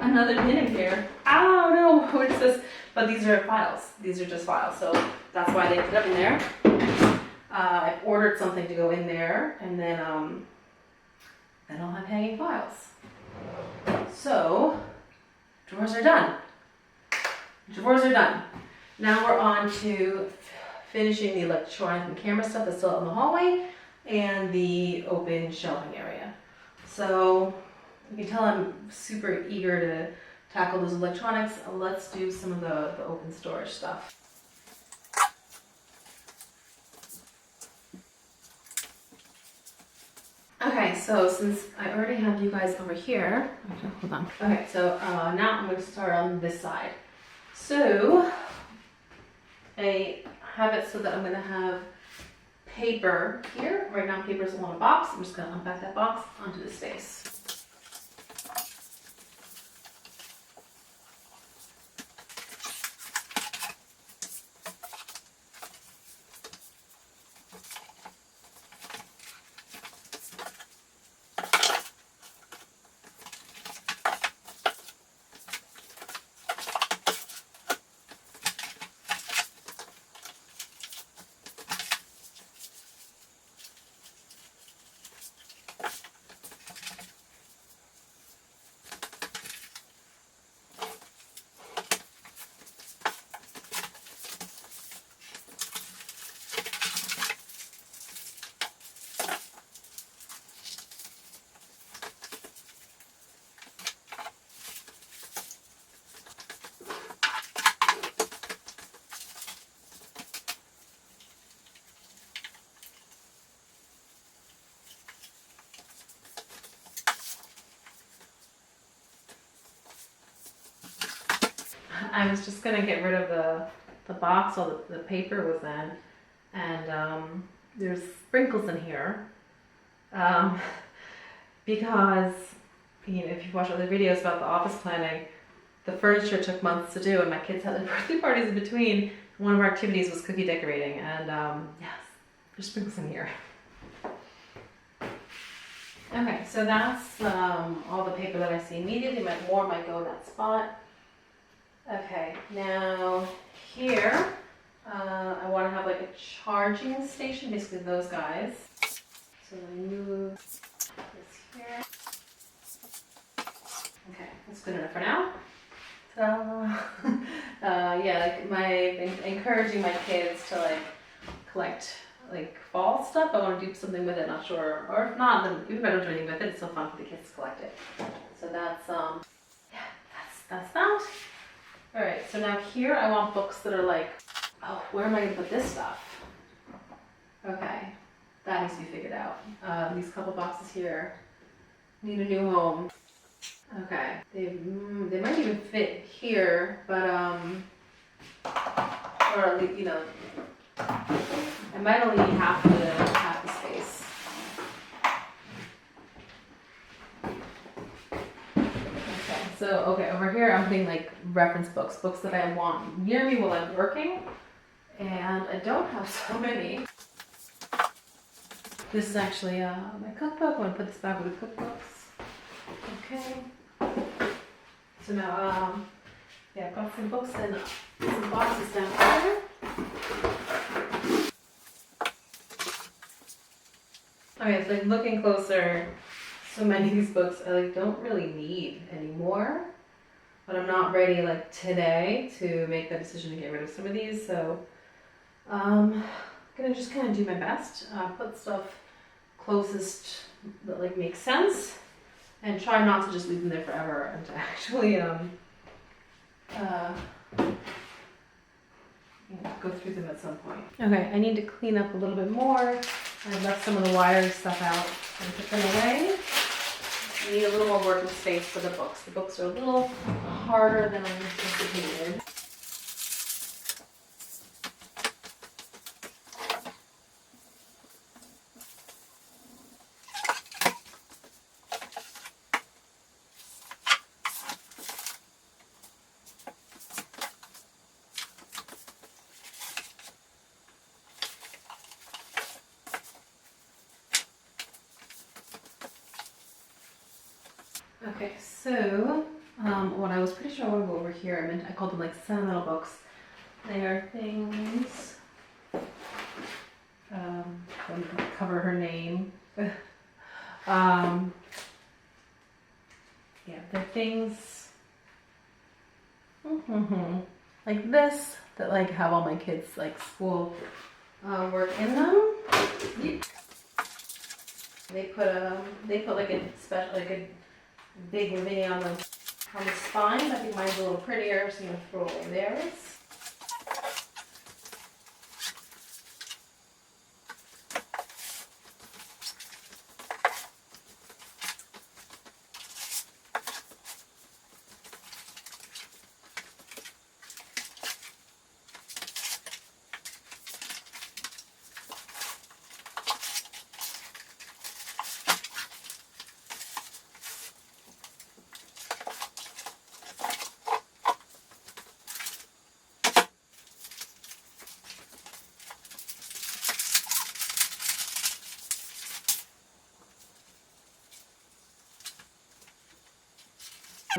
another pin in here. Oh no, what is this? But these are files. These are just files, so that's why they put them in there. I've ordered something to go in there, and then I'll have hanging files. So, drawers are done. Drawers are done. Now we're on to finishing the electronic and camera stuff that's still out in the hallway and the open shelving area. So you can tell I'm super eager to tackle those electronics, let's do some of the open storage stuff. Okay, so since I already have you guys over here, hold on. Okay, so now I'm going to start on this side. So I have it so that I'm going to have paper here. Right now paper is in a box. I'm just going to unpack that box onto the space. I was just gonna get rid of the box all the paper was in, and there's sprinkles in here, because if you've watched other videos about the office planning, the furniture took months to do, and my kids had their birthday parties in between. One of our activities was cookie decorating, and yes, there's sprinkles in here. Okay, so that's all the paper that I see immediately. More might go in that spot. Okay, now here, I want to have like a charging station, basically those guys. So I move this here. Okay, that's good enough for now. So, yeah, like encouraging my kids to like collect like fall stuff. I want to do something with it, not sure, or if not, then even if I don't do anything with it, it's still fun for the kids to collect it. So that's, yeah, that's that. All right, so now here I want books that are like, oh, where am I gonna put this stuff? Okay, that needs to be figured out. These couple boxes here need a new home. Okay, they might even fit here, but or at least, I might only need half the space. So, okay, over here I'm putting like reference books that I want near me while I'm working, and I don't have so many. This is actually my cookbook. I'm going to put this back with the cookbooks. Okay. So now, yeah, I've got some books and some boxes down here. Okay, so like looking closer, so many of these books I like don't really need anymore, but I'm not ready like today to make that decision to get rid of some of these. So I'm gonna just kind of do my best, put stuff closest that like makes sense, and try not to just leave them there forever, and to actually go through them at some point. Okay, I need to clean up a little bit more. I left some of the wire stuff out and put them away. I need a little more working space for the books. The books are a little harder than I anticipated. Okay, so what I was pretty sure I want to go over here, I called them like sentimental books. They are things, let me cover her name. Yeah, they're things like this that like have all my kids like school work in them. They put like a special, like a big living on them. on the spines. I think mine's a little prettier, so I'm going to throw away theirs.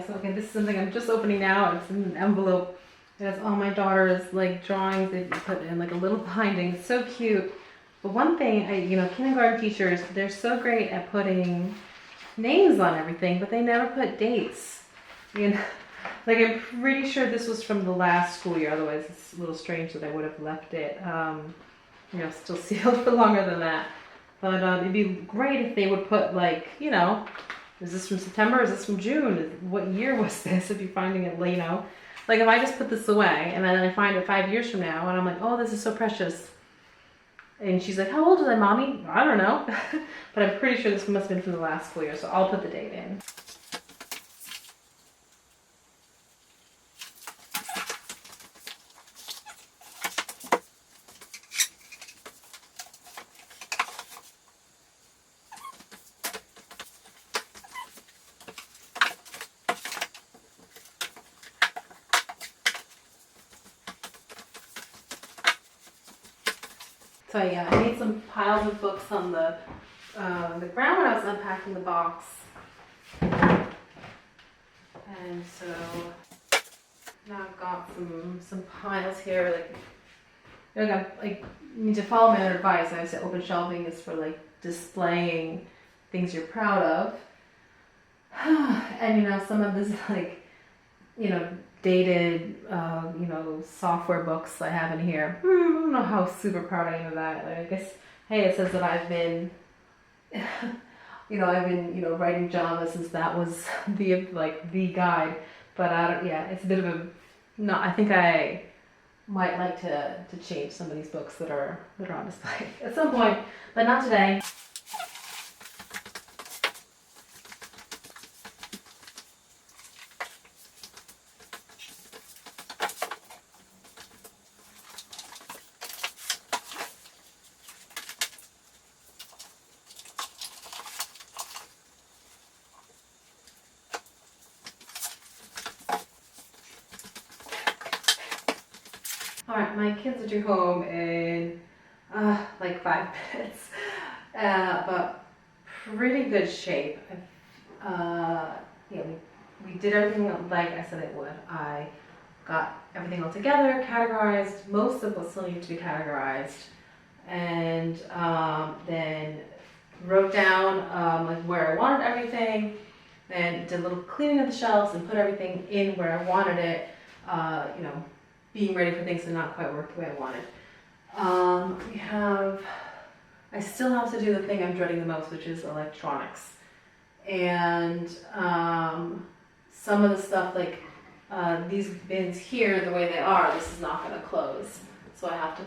So, okay, this is something I'm just opening now. It's in an envelope. It has all my daughter's like drawings that you put in like a little binding. It's so cute. But one thing, kindergarten teachers, they're so great at putting names on everything, but they never put dates. Like I'm pretty sure this was from the last school year. Otherwise, it's a little strange that I would have left it, still sealed for longer than that. But it'd be great if they would put like, is this from September? Is this from June? What year was this? If you're finding it, like if I just put this away and then I find it 5 years from now and I'm like, oh, this is so precious. And she's like, how old is I, Mommy? I don't know. But I'm pretty sure this must have been from the last school year, so I'll put the date in. So yeah, I made some piles of books on the ground when I was unpacking the box. And so now I've got some piles here. Like you need to follow my own advice. I say open shelving is for like displaying things you're proud of. And some of this like dated, software books I have in here. I don't know how super proud I am of that. Like, I guess, hey, it says that I've been, writing Java since that was the guide. But it's a bit of I think I might like to change some of these books that are on display at some point, but not today. Alright, my kids are due home in like 5 minutes, but pretty good shape. We did everything like I said it would. I got everything all together, categorized most of what still needed to be categorized, and then wrote down where I wanted everything, and did a little cleaning of the shelves and put everything in where I wanted it, being ready for things to not quite work the way I wanted. I still have to do the thing I'm dreading the most, which is electronics. And some of the stuff, like these bins here, the way they are, this is not going to close. So I have to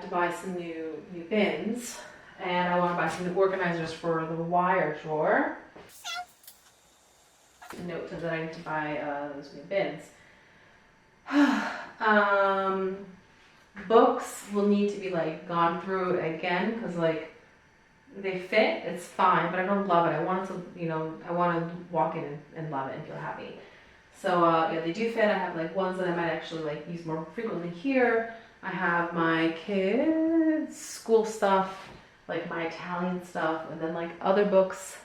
buy some new bins, and I want to buy some new organizers for the wire drawer. Note that I need to buy those new bins. Books will need to be gone through again because they fit, it's fine, but I don't love it. I want it to, I want to walk in and love it and feel happy. So they do fit. I have ones that I might actually use more frequently here. I have my kids' school stuff, my Italian stuff, and then other books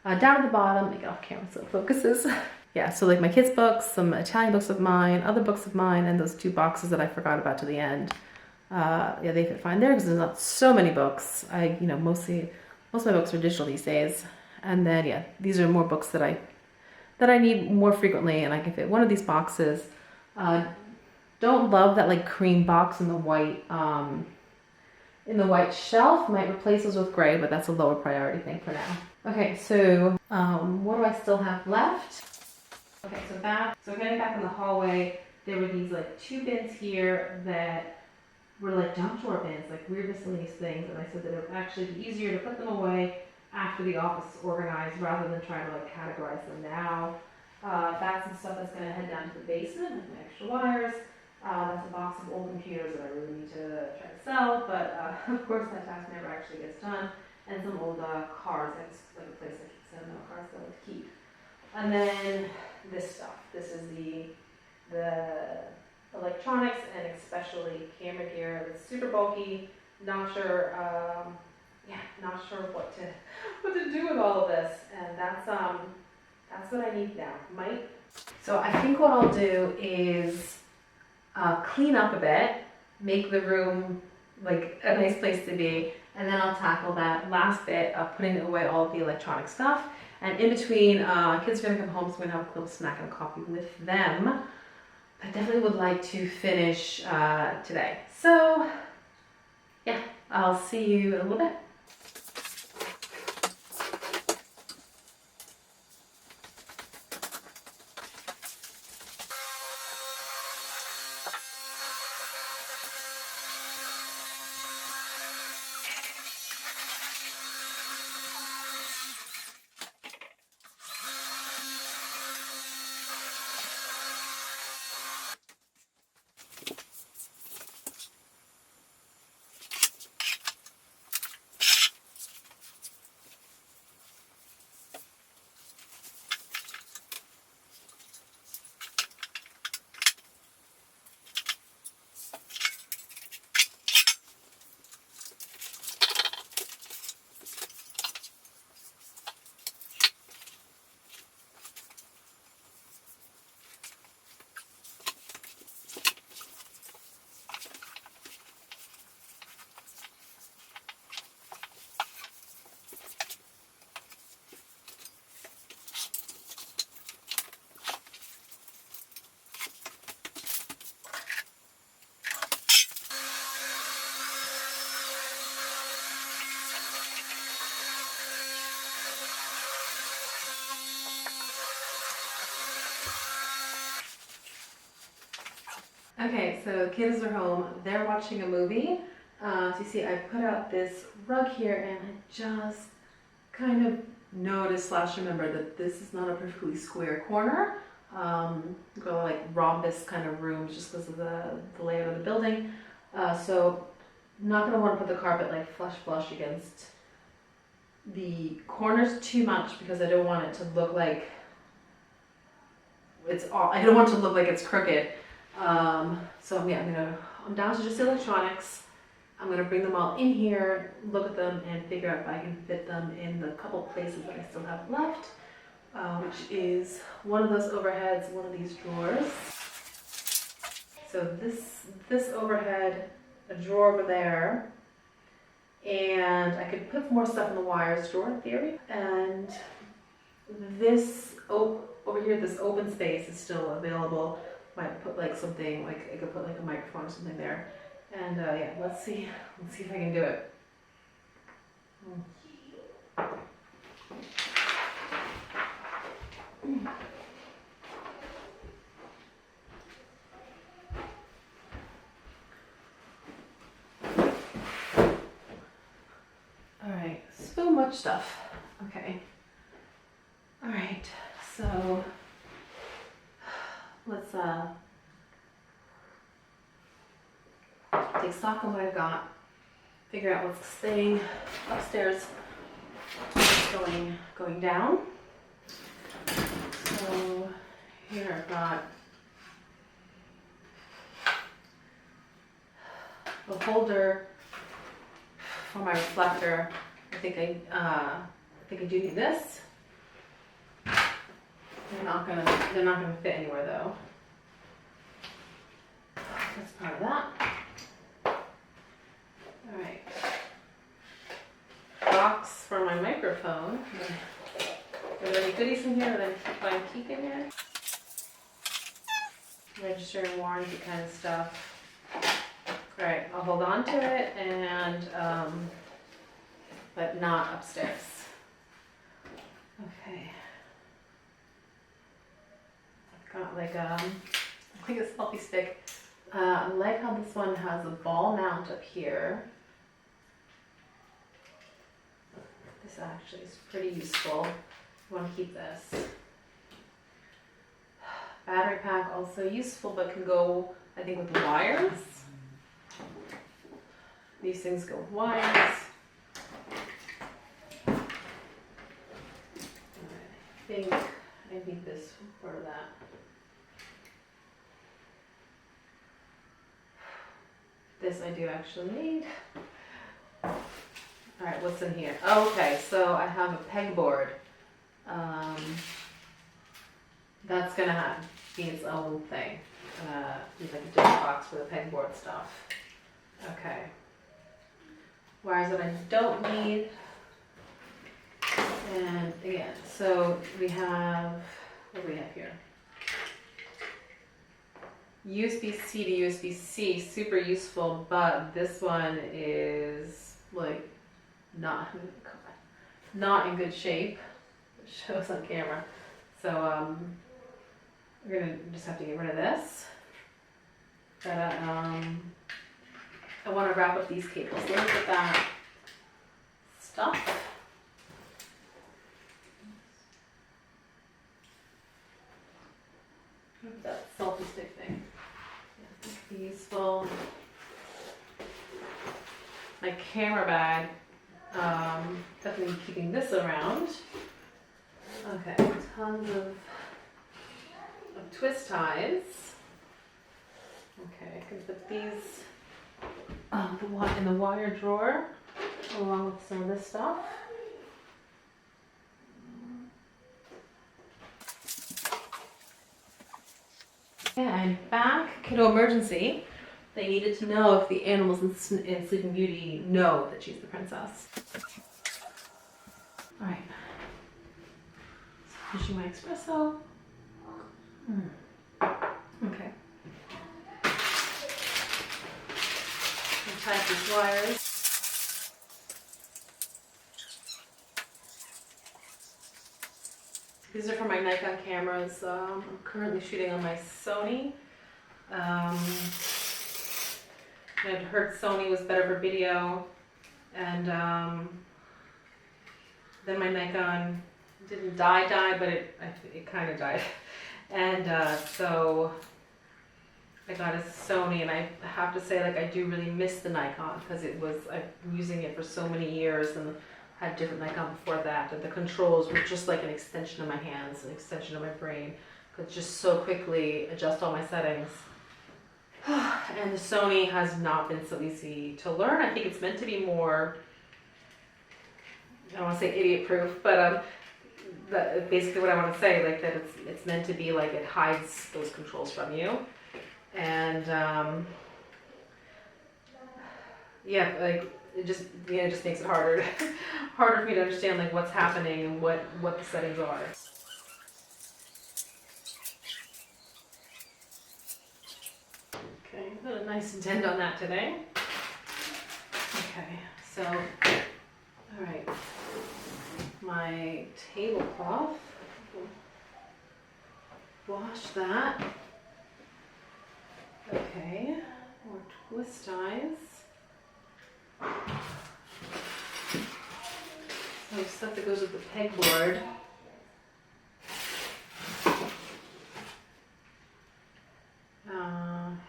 down at the bottom. Make it off camera so it focuses. Yeah, so my kids' books, some Italian books of mine, other books of mine, and those 2 boxes that I forgot about to the end. They fit fine there because there's not so many books. Most of my books are digital these days. And then, these are more books that I need more frequently, and I can fit one of these boxes. Don't love that cream box and the white in the white shelf. Might replace those with gray, but that's a lower priority thing for now. Okay, so what do I still have left? Okay, so getting back in the hallway, there were these like 2 bins here that were like junk drawer bins, like weird miscellaneous things, and I said that it would actually be easier to put them away after the office is organized rather than trying to like categorize them now. That's some stuff that's going to head down to the basement with my extra wires. That's a box of old computers that I really need to try to sell, but of course that task never actually gets done. And some old cars, that's like a place I keep sentimental cars that I like to keep. And then this stuff. This is the electronics and especially camera gear. It's super bulky. Not sure, not sure what to do with all of this. And that's what I need now. So I think what I'll do is clean up a bit, make the room like a nice place to be, and then I'll tackle that last bit of putting away all of the electronic stuff. And in between, kids are gonna come home, so I'm gonna have a little snack and a coffee with them. I definitely would like to finish today. So yeah, I'll see you in a little bit. Okay, so kids are home. They're watching a movie. So you see, I put out this rug here, and I just kind of noticed / remember that this is not a perfectly square corner. Go like rhombus kind of rooms just because of the layout of the building. So I'm not gonna want to put the carpet like flush against the corners too much because I don't want it to look like I don't want it to look like it's crooked. So yeah, I'm down to just the electronics. I'm gonna bring them all in here, look at them, and figure out if I can fit them in the couple places that I still have left, which is one of those overheads, one of these drawers. So this overhead, a drawer over there, and I could put more stuff in the wires drawer in theory. And this over here, this open space is still available. Might put like something, like I could put like a microphone or something there. And yeah, let's see if I can do it. All right, so much stuff. Okay. All right, so let's take stock on what I've got, figure out what's staying upstairs, what's going down. So here I've got the holder for my reflector. I think I do need this. They're not gonna fit anywhere though. That's part of that. All right. Box for my microphone. Are there any goodies in here that I'm keeping here? Register and warranty kind of stuff. All right, I'll hold on to it and, but not upstairs. Okay. I've got like a selfie stick. I like how this one has a ball mount up here. This actually is pretty useful. You want to keep this. Battery pack also useful, but can go, I think, with wires. These things go with wires. I think I need this for that. This I do actually need. Alright, what's in here? Oh, okay, so I have a pegboard. That's gonna be its own thing. Need like a different box for the pegboard stuff. Okay. Wires that I don't need. And again, so we have, what do we have here? USB-C to USB-C, super useful, but this one is like not in good shape. It shows on camera. So we're gonna just have to get rid of this. But I want to wrap up these cables. Let me get that stuff. That selfie stick thing. Yeah, this could be useful. My camera bag. Definitely keeping this around. Okay, tons of twist ties. Okay, I can put these in the wire drawer along with some of this stuff. Yeah, I'm back. Kiddo emergency. They needed to know if the animals in Sleeping Beauty know that she's the princess. All right. So finishing my espresso. Okay. Tie these wires. These are for my Nikon cameras. I'm currently shooting on my Sony. I'd heard Sony was better for video, and then my Nikon didn't die, but it kind of died, and so I got a Sony, and I have to say, like, I do really miss the Nikon because I've been using it for so many years, and had a different Nikon before that, and the controls were just like an extension of my hands, an extension of my brain. Could just so quickly adjust all my settings. And the Sony has not been so easy to learn. I think it's meant to be more, I don't want to say idiot proof, but basically what I want to say, like, that it's meant to be like it hides those controls from you. And yeah, like it just makes it harder for me to understand like what's happening and what the settings are. Okay, put a nice dent on that today. Okay, so all right, my tablecloth. Wash that. Okay, more twist ties. Some stuff that goes with the pegboard.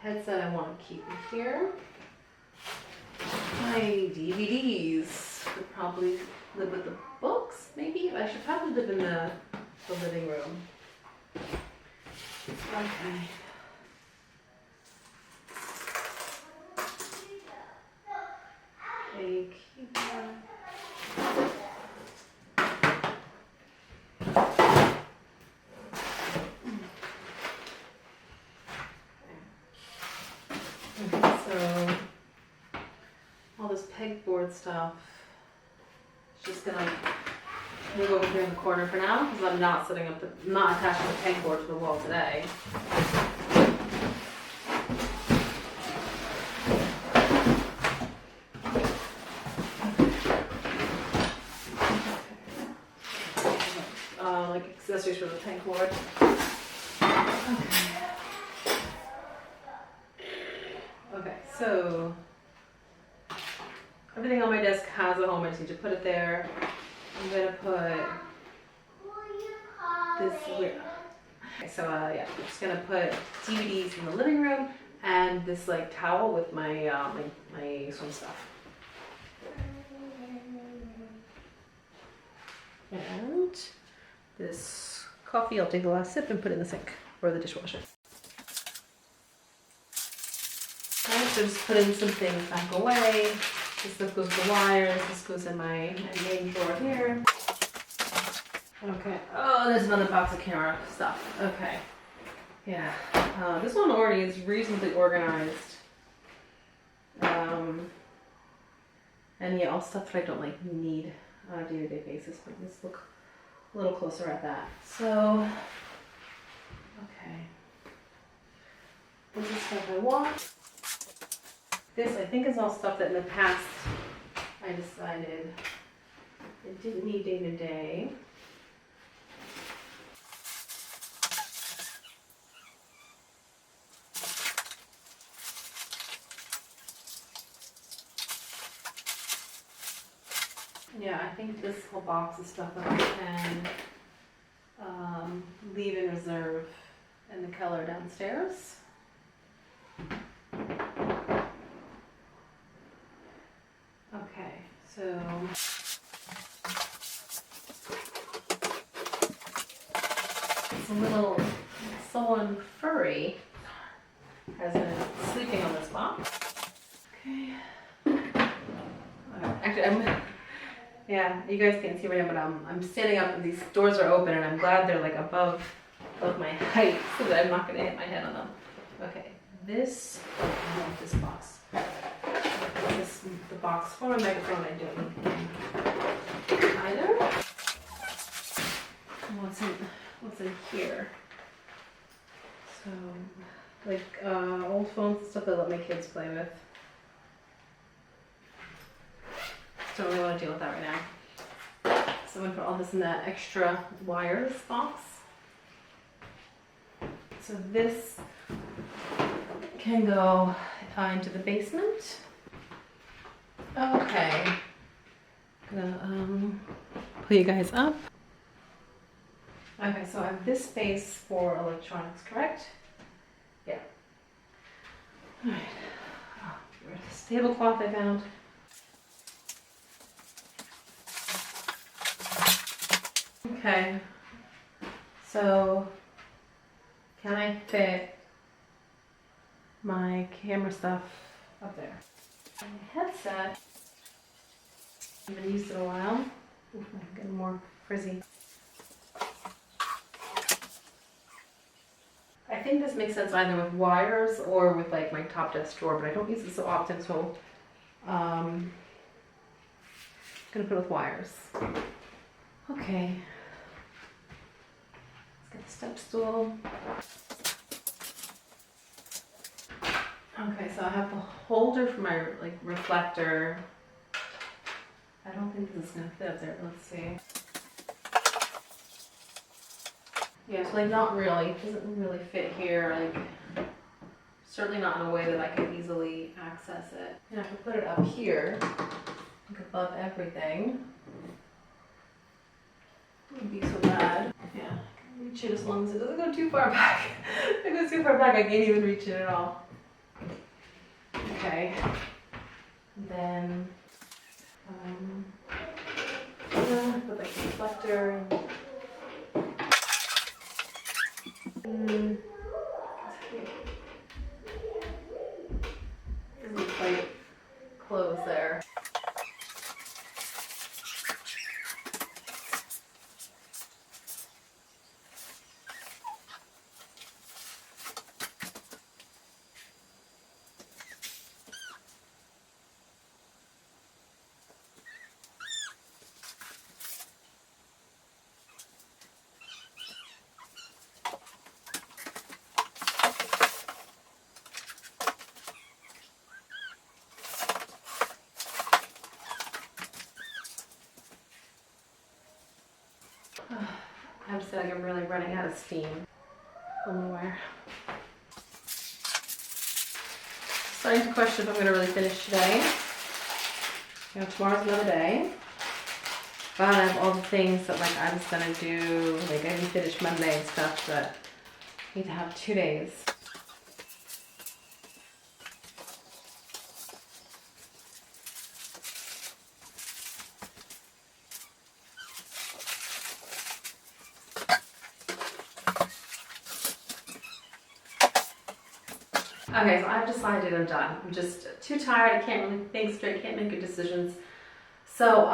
Headset I want to keep in here. My DVDs would probably live with the books, maybe. I should probably live in the living room. Okay. A keyboard. Okay, so all this pegboard stuff is just gonna move over here in the corner for now because I'm not not attaching the pegboard to the wall today. accessories for the tank lord. Okay, so everything on my desk has a home. I just need to put it there. I'm gonna put this weird. Okay, so yeah, I'm just gonna put DVDs in the living room and this like towel with my my swim stuff. And this coffee, I'll take the last sip and put it in the sink or the dishwasher. Alright, so just putting some things back away. This stuff goes to the wires, this goes in my main drawer here. Okay, oh, there's another box of camera stuff. Okay, yeah, this one already is reasonably organized. And yeah, all stuff that I don't like need on a day-to-day basis, but let's look a little closer at that. So, okay, this is stuff I want. This I think is all stuff that in the past I decided it didn't need day-to-day. Yeah, I think this whole box is stuff that I can leave in reserve in the cellar downstairs. Okay, so it's a little, someone furry has been sleeping on this box. Okay. Actually, yeah, you guys can't see right now, but I'm standing up and these doors are open and I'm glad they're like above my height so that I'm not gonna hit my head on them. Okay, this, I want this box. This, the box for my microphone, I don't need either. What's in here? So, like old phones and stuff that I let my kids play with. Don't really want to deal with that right now. So I'm going to put all this in that extra wires box. So this can go into the basement. Okay. I'm gonna pull you guys up. Okay, so I have this space for electronics, correct? Yeah. Alright. Oh, where's this tablecloth I found? Okay, so can I fit my camera stuff up there? And the headset, I haven't used it in a while. Ooh, I'm getting more frizzy. I think this makes sense either with wires or with like my top desk drawer, but I don't use it so often, so I'm gonna put it with wires. Okay. Get the step stool. Okay, so I have the holder for my like reflector. I don't think this is gonna fit up there. Let's see. Yeah, so like not really. It doesn't really fit here. Like certainly not in a way that I can easily access it. And I can put it up here, like above everything. Wouldn't be so bad. Yeah. Reach it as long as it doesn't go too far back. If it goes too far back, I can't even reach it at all. Okay. Then, put like a reflector. Doesn't quite close there. just feel like I'm really running out of steam. Nowhere. Starting to question if I'm going to really finish today. You know, tomorrow's another day. But I have all the things that like I was going to do. Like I didn't finish Monday and stuff, but I need to have 2 days. Okay, so I've decided I'm done. I'm just too tired. I can't really think straight, can't make good decisions. So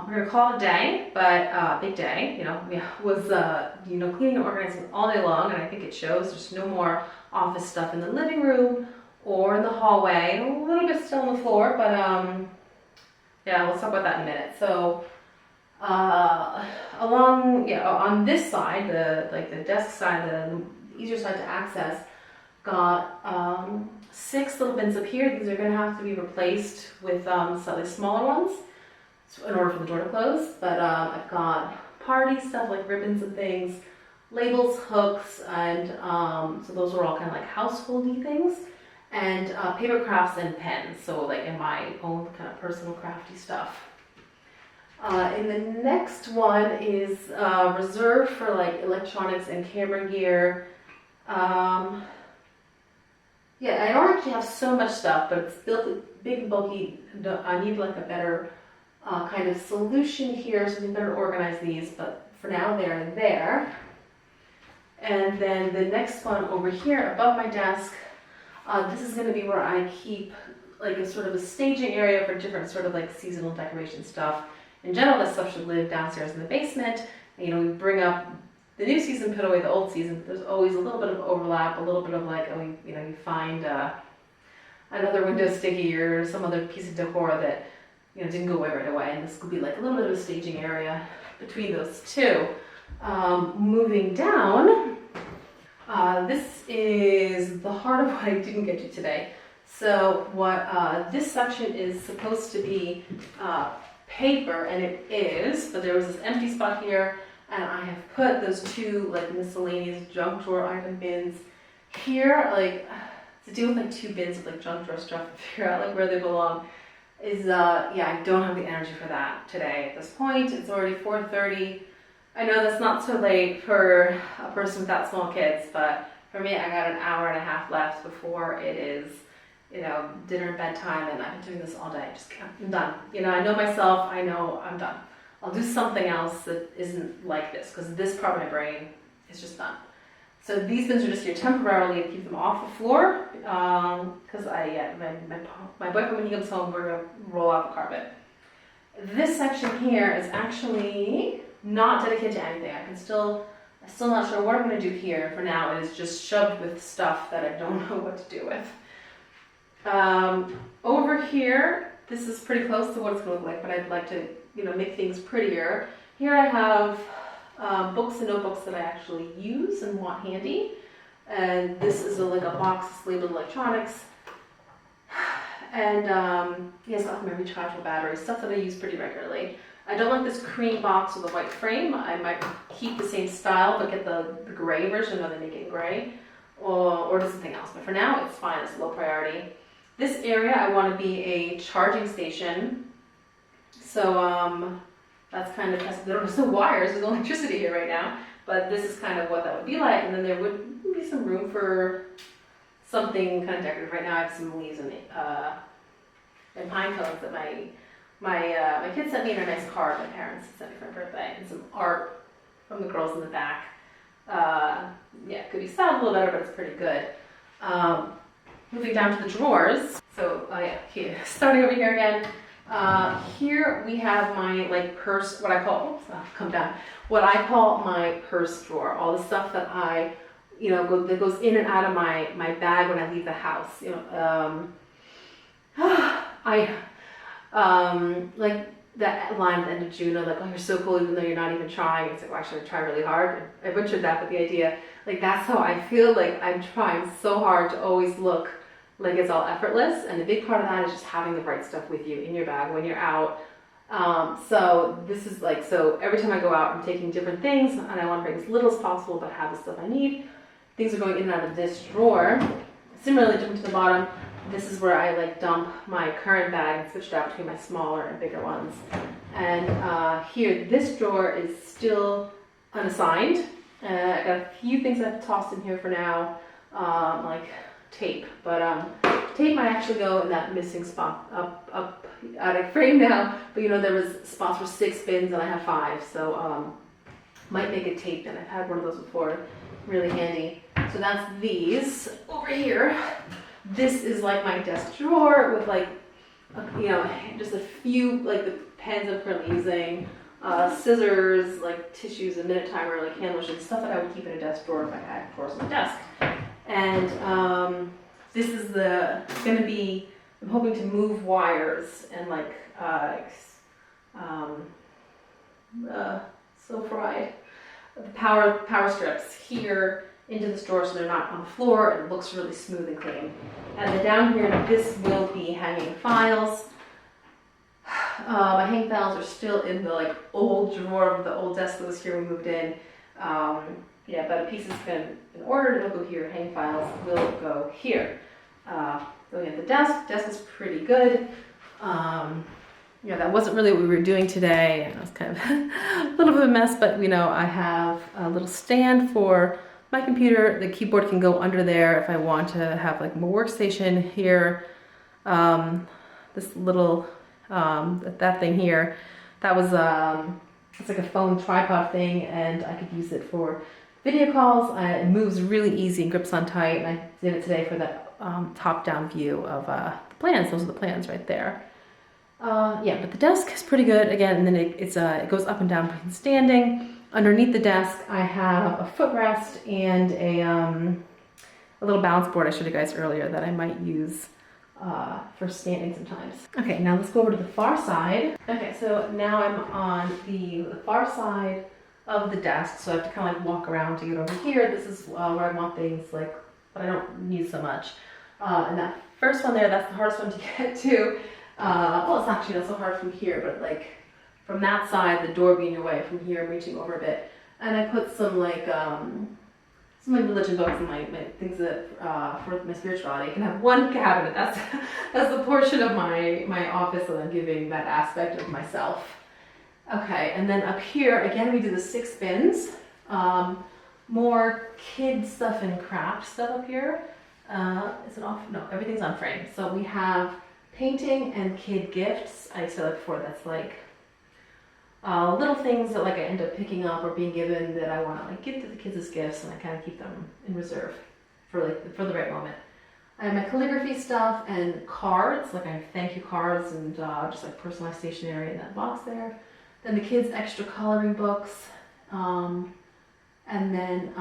we're gonna call it a day, but big day. You know, we was you know, cleaning and organizing all day long, and I think it shows. There's no more office stuff in the living room or in the hallway. A little bit still on the floor, but yeah, we'll talk about that in a minute. So along, yeah, on this side, the desk side, the easier side to access. Got 6 little bins up here. These are going to have to be replaced with slightly smaller ones in order for the door to close. But I've got party stuff like ribbons and things, labels, hooks, and so those are all kind of like householdy things, and paper crafts and pens. So like in my own kind of personal crafty stuff. And the next one is reserved for like electronics and camera gear. Yeah, I don't actually have so much stuff, but it's built big and bulky. I need like a better kind of solution here, so we better organize these. But for now, they're there. And then the next one over here above my desk, this is going to be where I keep like a sort of a staging area for different sort of like seasonal decoration stuff. In general, that stuff should live downstairs in the basement. And, you know, we bring up the new season, put away the old season. There's always a little bit of overlap, a little bit of like, you know, you find another window sticky or some other piece of decor that, you know, didn't go away right away. And this could be like a little bit of a staging area between those two. Moving down, this is the heart of what I didn't get to today. So what this section is supposed to be paper, and it is, but there was this empty spot here. And I have put those 2 like miscellaneous junk drawer item bins here, like to deal with like 2 bins of like junk drawer stuff and figure out like where they belong is yeah, I don't have the energy for that today at this point. It's already 4:30. I know that's not so late for a person without small kids, but for me, I got an hour and a half left before it is, you know, dinner and bedtime, and I've been doing this all day. I'm done. You know, I know myself. I know I'm done. I'll do something else that isn't like this, because this part of my brain is just done. So these bins are just here temporarily to keep them off the floor, because my boyfriend, when he comes home, we're going to roll out the carpet. This section here is actually not dedicated to anything. I'm still not sure what I'm going to do here for now. It is just shoved with stuff that I don't know what to do with. Over here, this is pretty close to what it's going to look like, but I'd like to, you know, make things prettier. Here I have books and notebooks that I actually use and want handy. And this is like a box that's labeled electronics. And yes, I have my rechargeable batteries, stuff that I use pretty regularly. I don't like this cream box with a white frame. I might keep the same style, but get the gray version, or they make it gray, or do something else. But for now, it's fine. It's low priority. This area, I want to be a charging station. So that's kind of, there's no wires, there's no electricity here right now, but this is kind of what that would be like. And then there would be some room for something kind of decorative. Right now I have some leaves and pine cones that my kids sent me in a nice card. My parents sent me for my birthday, and some art from the girls in the back. Yeah, it could be styled a little better, but it's pretty good. Moving down to the drawers. So yeah, here, starting over here again. Here we have my like purse, what I call, what I call my purse drawer. All the stuff that I, you know, that goes in and out of my bag when I leave the house. You know, like that line at the end of June, like, oh, you're so cool even though you're not even trying. It's like, well, actually I try really hard. I butchered that, but the idea, like, that's how I feel. Like I'm trying so hard to always look like it's all effortless, and a big part of that is just having the right stuff with you in your bag when you're out. So this is like, so every time I go out, I'm taking different things and I want to bring as little as possible, but have the stuff I need. Things are going in and out of this drawer. Similarly, jumping to the bottom, this is where I like dump my current bag and switch it out between my smaller and bigger ones. And here, this drawer is still unassigned. I got a few things I've tossed in here for now, like tape, but tape might actually go in that missing spot up out of frame now, but you know, there was spots for 6 bins and I have 5, so might make it taped, and I've had one of those before, really handy. So that's these. Over here, this is like my desk drawer with like, you know, just a few, like the pens I'm currently using, scissors, like tissues, a minute timer, like hand lotion, stuff that I would keep in a desk drawer if I had drawers on my desk. And this is gonna be, I'm hoping to move wires and like, so fried, the power strips here into this drawer so they're not on the floor and it looks really smooth and clean. And then down here, this will be hanging files. My hanging files are still in the like old drawer of the old desk that was here when we moved in. Yeah, but a piece has been in order, it'll go here. Hanging files will go here. Going at the desk. Desk is pretty good. Yeah, that wasn't really what we were doing today. It was kind of a little bit of a mess, but you know, I have a little stand for my computer. The keyboard can go under there if I want to have like my workstation here. This little, that thing here, that was, it's like a phone tripod thing, and I could use it for video calls. It moves really easy and grips on tight, and I did it today for that top-down view of the plans. Those are the plans right there. Yeah, but the desk is pretty good again, and then it goes up and down standing. Underneath the desk, I have a footrest and a little balance board I showed you guys earlier that I might use for standing sometimes. Okay, now let's go over to the far side. Okay, so now I'm on the far side of the desk, so I have to kind of like walk around to get over here. This is where I want things like, but I don't need so much. And that first one there, that's the hardest one to get to. Well, it's actually not so hard from here, but like from that side, the door being your way, from here I'm reaching over a bit. And I put some like religion books and my things that for my spirituality. I can have one cabinet. That's the portion of my office that I'm giving that aspect of myself. Okay, and then up here again we do the 6 bins. More kid stuff and craft stuff up here. Is it off? No, everything's on frame. So we have painting and kid gifts. I said it before, that's like little things that like I end up picking up or being given that I want to like give to the kids as gifts, and I kind of keep them in reserve for the right moment. I have my calligraphy stuff and cards, like I have thank you cards and just like personalized stationery in that box there. Then the kids' extra coloring books, and then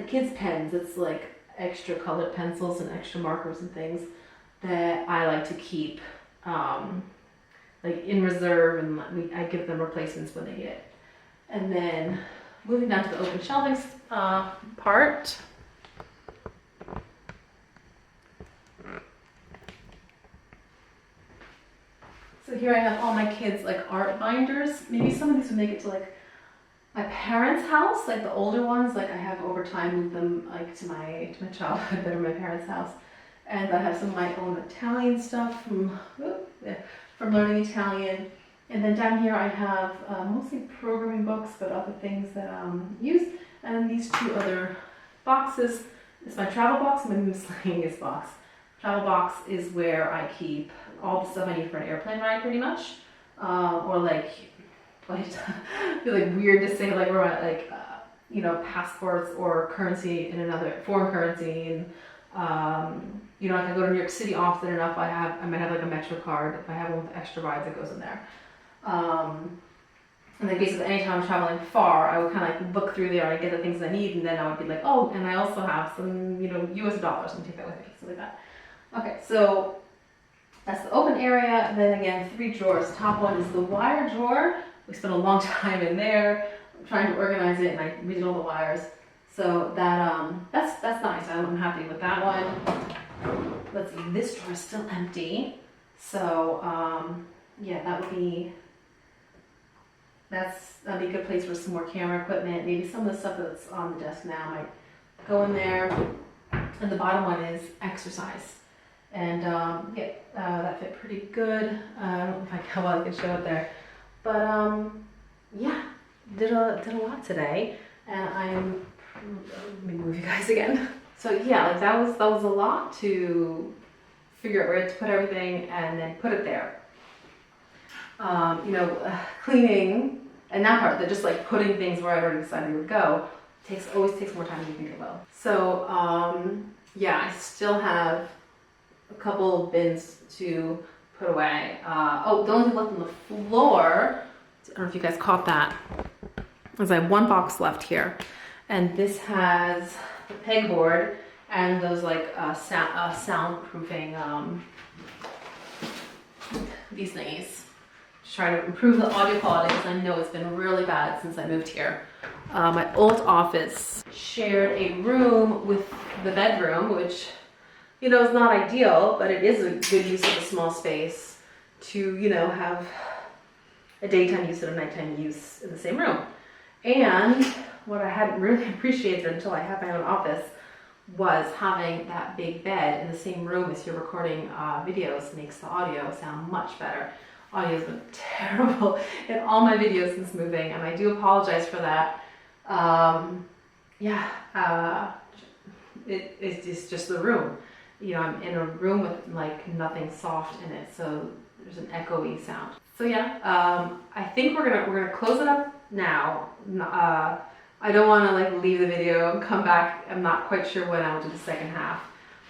kids' pens. It's like extra colored pencils and extra markers and things that I like to keep like in reserve, and I give them replacements when they need it. And then moving down to the open shelving part. So here I have all my kids' like art binders. Maybe some of these would make it to like my parents' house, like the older ones. Like I have over time moved them like to my childhood that are my parents' house. And I have some of my own Italian stuff from learning Italian. And then down here I have mostly programming books, but other things that I use. And these 2 other boxes. It's my travel box and my miscellaneous box. Travel box is where I keep all the stuff I need for an airplane ride, pretty much. Or like, I feel like weird to say like where my like you know, passports or currency in another foreign currency. And you know, if I go to New York City often enough, I might have like a Metro card. If I have one with extra rides, it goes in there. And then basically anytime I'm traveling far, I would kind of like look through there and I get the things I need, and then I would be like, oh, and I also have some, you know, US dollars, and take that with me, something like that. Okay, so that's the open area. Then again, 3 drawers. Top one is the wire drawer. We spent a long time in there trying to organize it, and I redid all the wires. So that's nice. I'm happy with that one. Let's see, this drawer is still empty. So yeah, that that'd be a good place for some more camera equipment. Maybe some of the stuff that's on the desk now might go in there. And the bottom one is exercise. And that fit pretty good. I don't know how well I can show it there. But yeah, did a lot today. And let me move you guys again. So yeah, like that was a lot to figure out where to put everything and then put it there. Cleaning and that part, that just like putting things where I've already decided would go, always takes more time than you think it will. So yeah, I still have a couple of bins to put away. The only thing left on the floor, I don't know if you guys caught that, is I have one box left here. And this has the pegboard and those like soundproofing these thingies. Just trying to improve the audio quality because I know it's been really bad since I moved here. My old office shared a room with the bedroom, which, is not ideal, but it is a good use of a small space to, have a daytime use and a nighttime use in the same room. And what I hadn't really appreciated until I had my own office was having that big bed in the same room as you're recording videos makes the audio sound much better. Audio's been terrible in all my videos since moving, and I do apologize for that. It's just the room. I'm in a room with like nothing soft in it, so there's an echoey sound. So yeah, I think we're gonna close it up now. I don't want to like leave the video and come back. I'm not quite sure when I'll do the second half,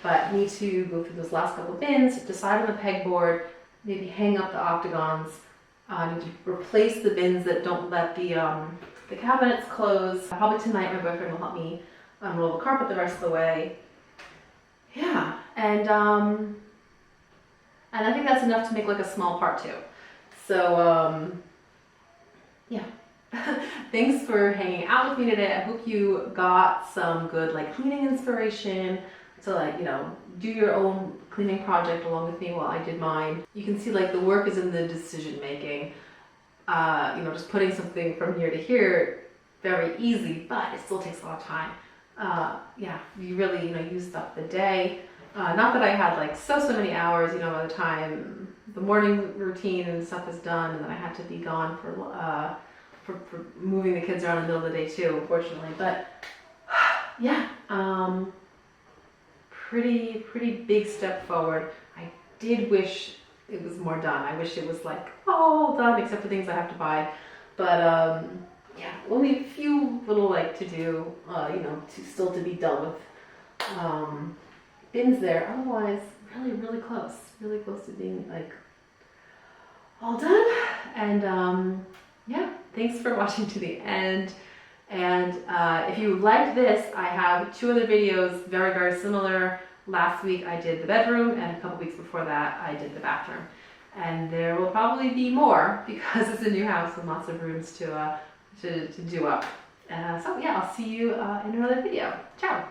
but need to go through those last couple of bins, decide on the pegboard, maybe hang up the octagons. I need to replace the bins that don't let the cabinets close. Probably tonight my boyfriend will help me unroll the carpet the rest of the way. Yeah, and I think that's enough to make like a small part two. So yeah. Thanks for hanging out with me today. I hope you got some good like cleaning inspiration to like, do your own cleaning project along with me while I did mine. You can see like the work is in the decision making. Just putting something from here to here, very easy, but it still takes a lot of time. You really, used up the day. Not that I had like so many hours, by the time the morning routine and stuff is done, and then I had to be gone for moving the kids around in the middle of the day too, unfortunately. But yeah, pretty big step forward. I did wish it was more done. I wish it was like all done except for things I have to buy. But yeah, only a few little like to do, to be done with bins there. Otherwise, really close to being like all done. And yeah, thanks for watching to the end. And if you liked this, I have 2 other videos very similar. Last week I did the bedroom, and a couple weeks before that I did the bathroom. And there will probably be more because it's a new house with lots of rooms to do up. So yeah, I'll see you in another video. Ciao.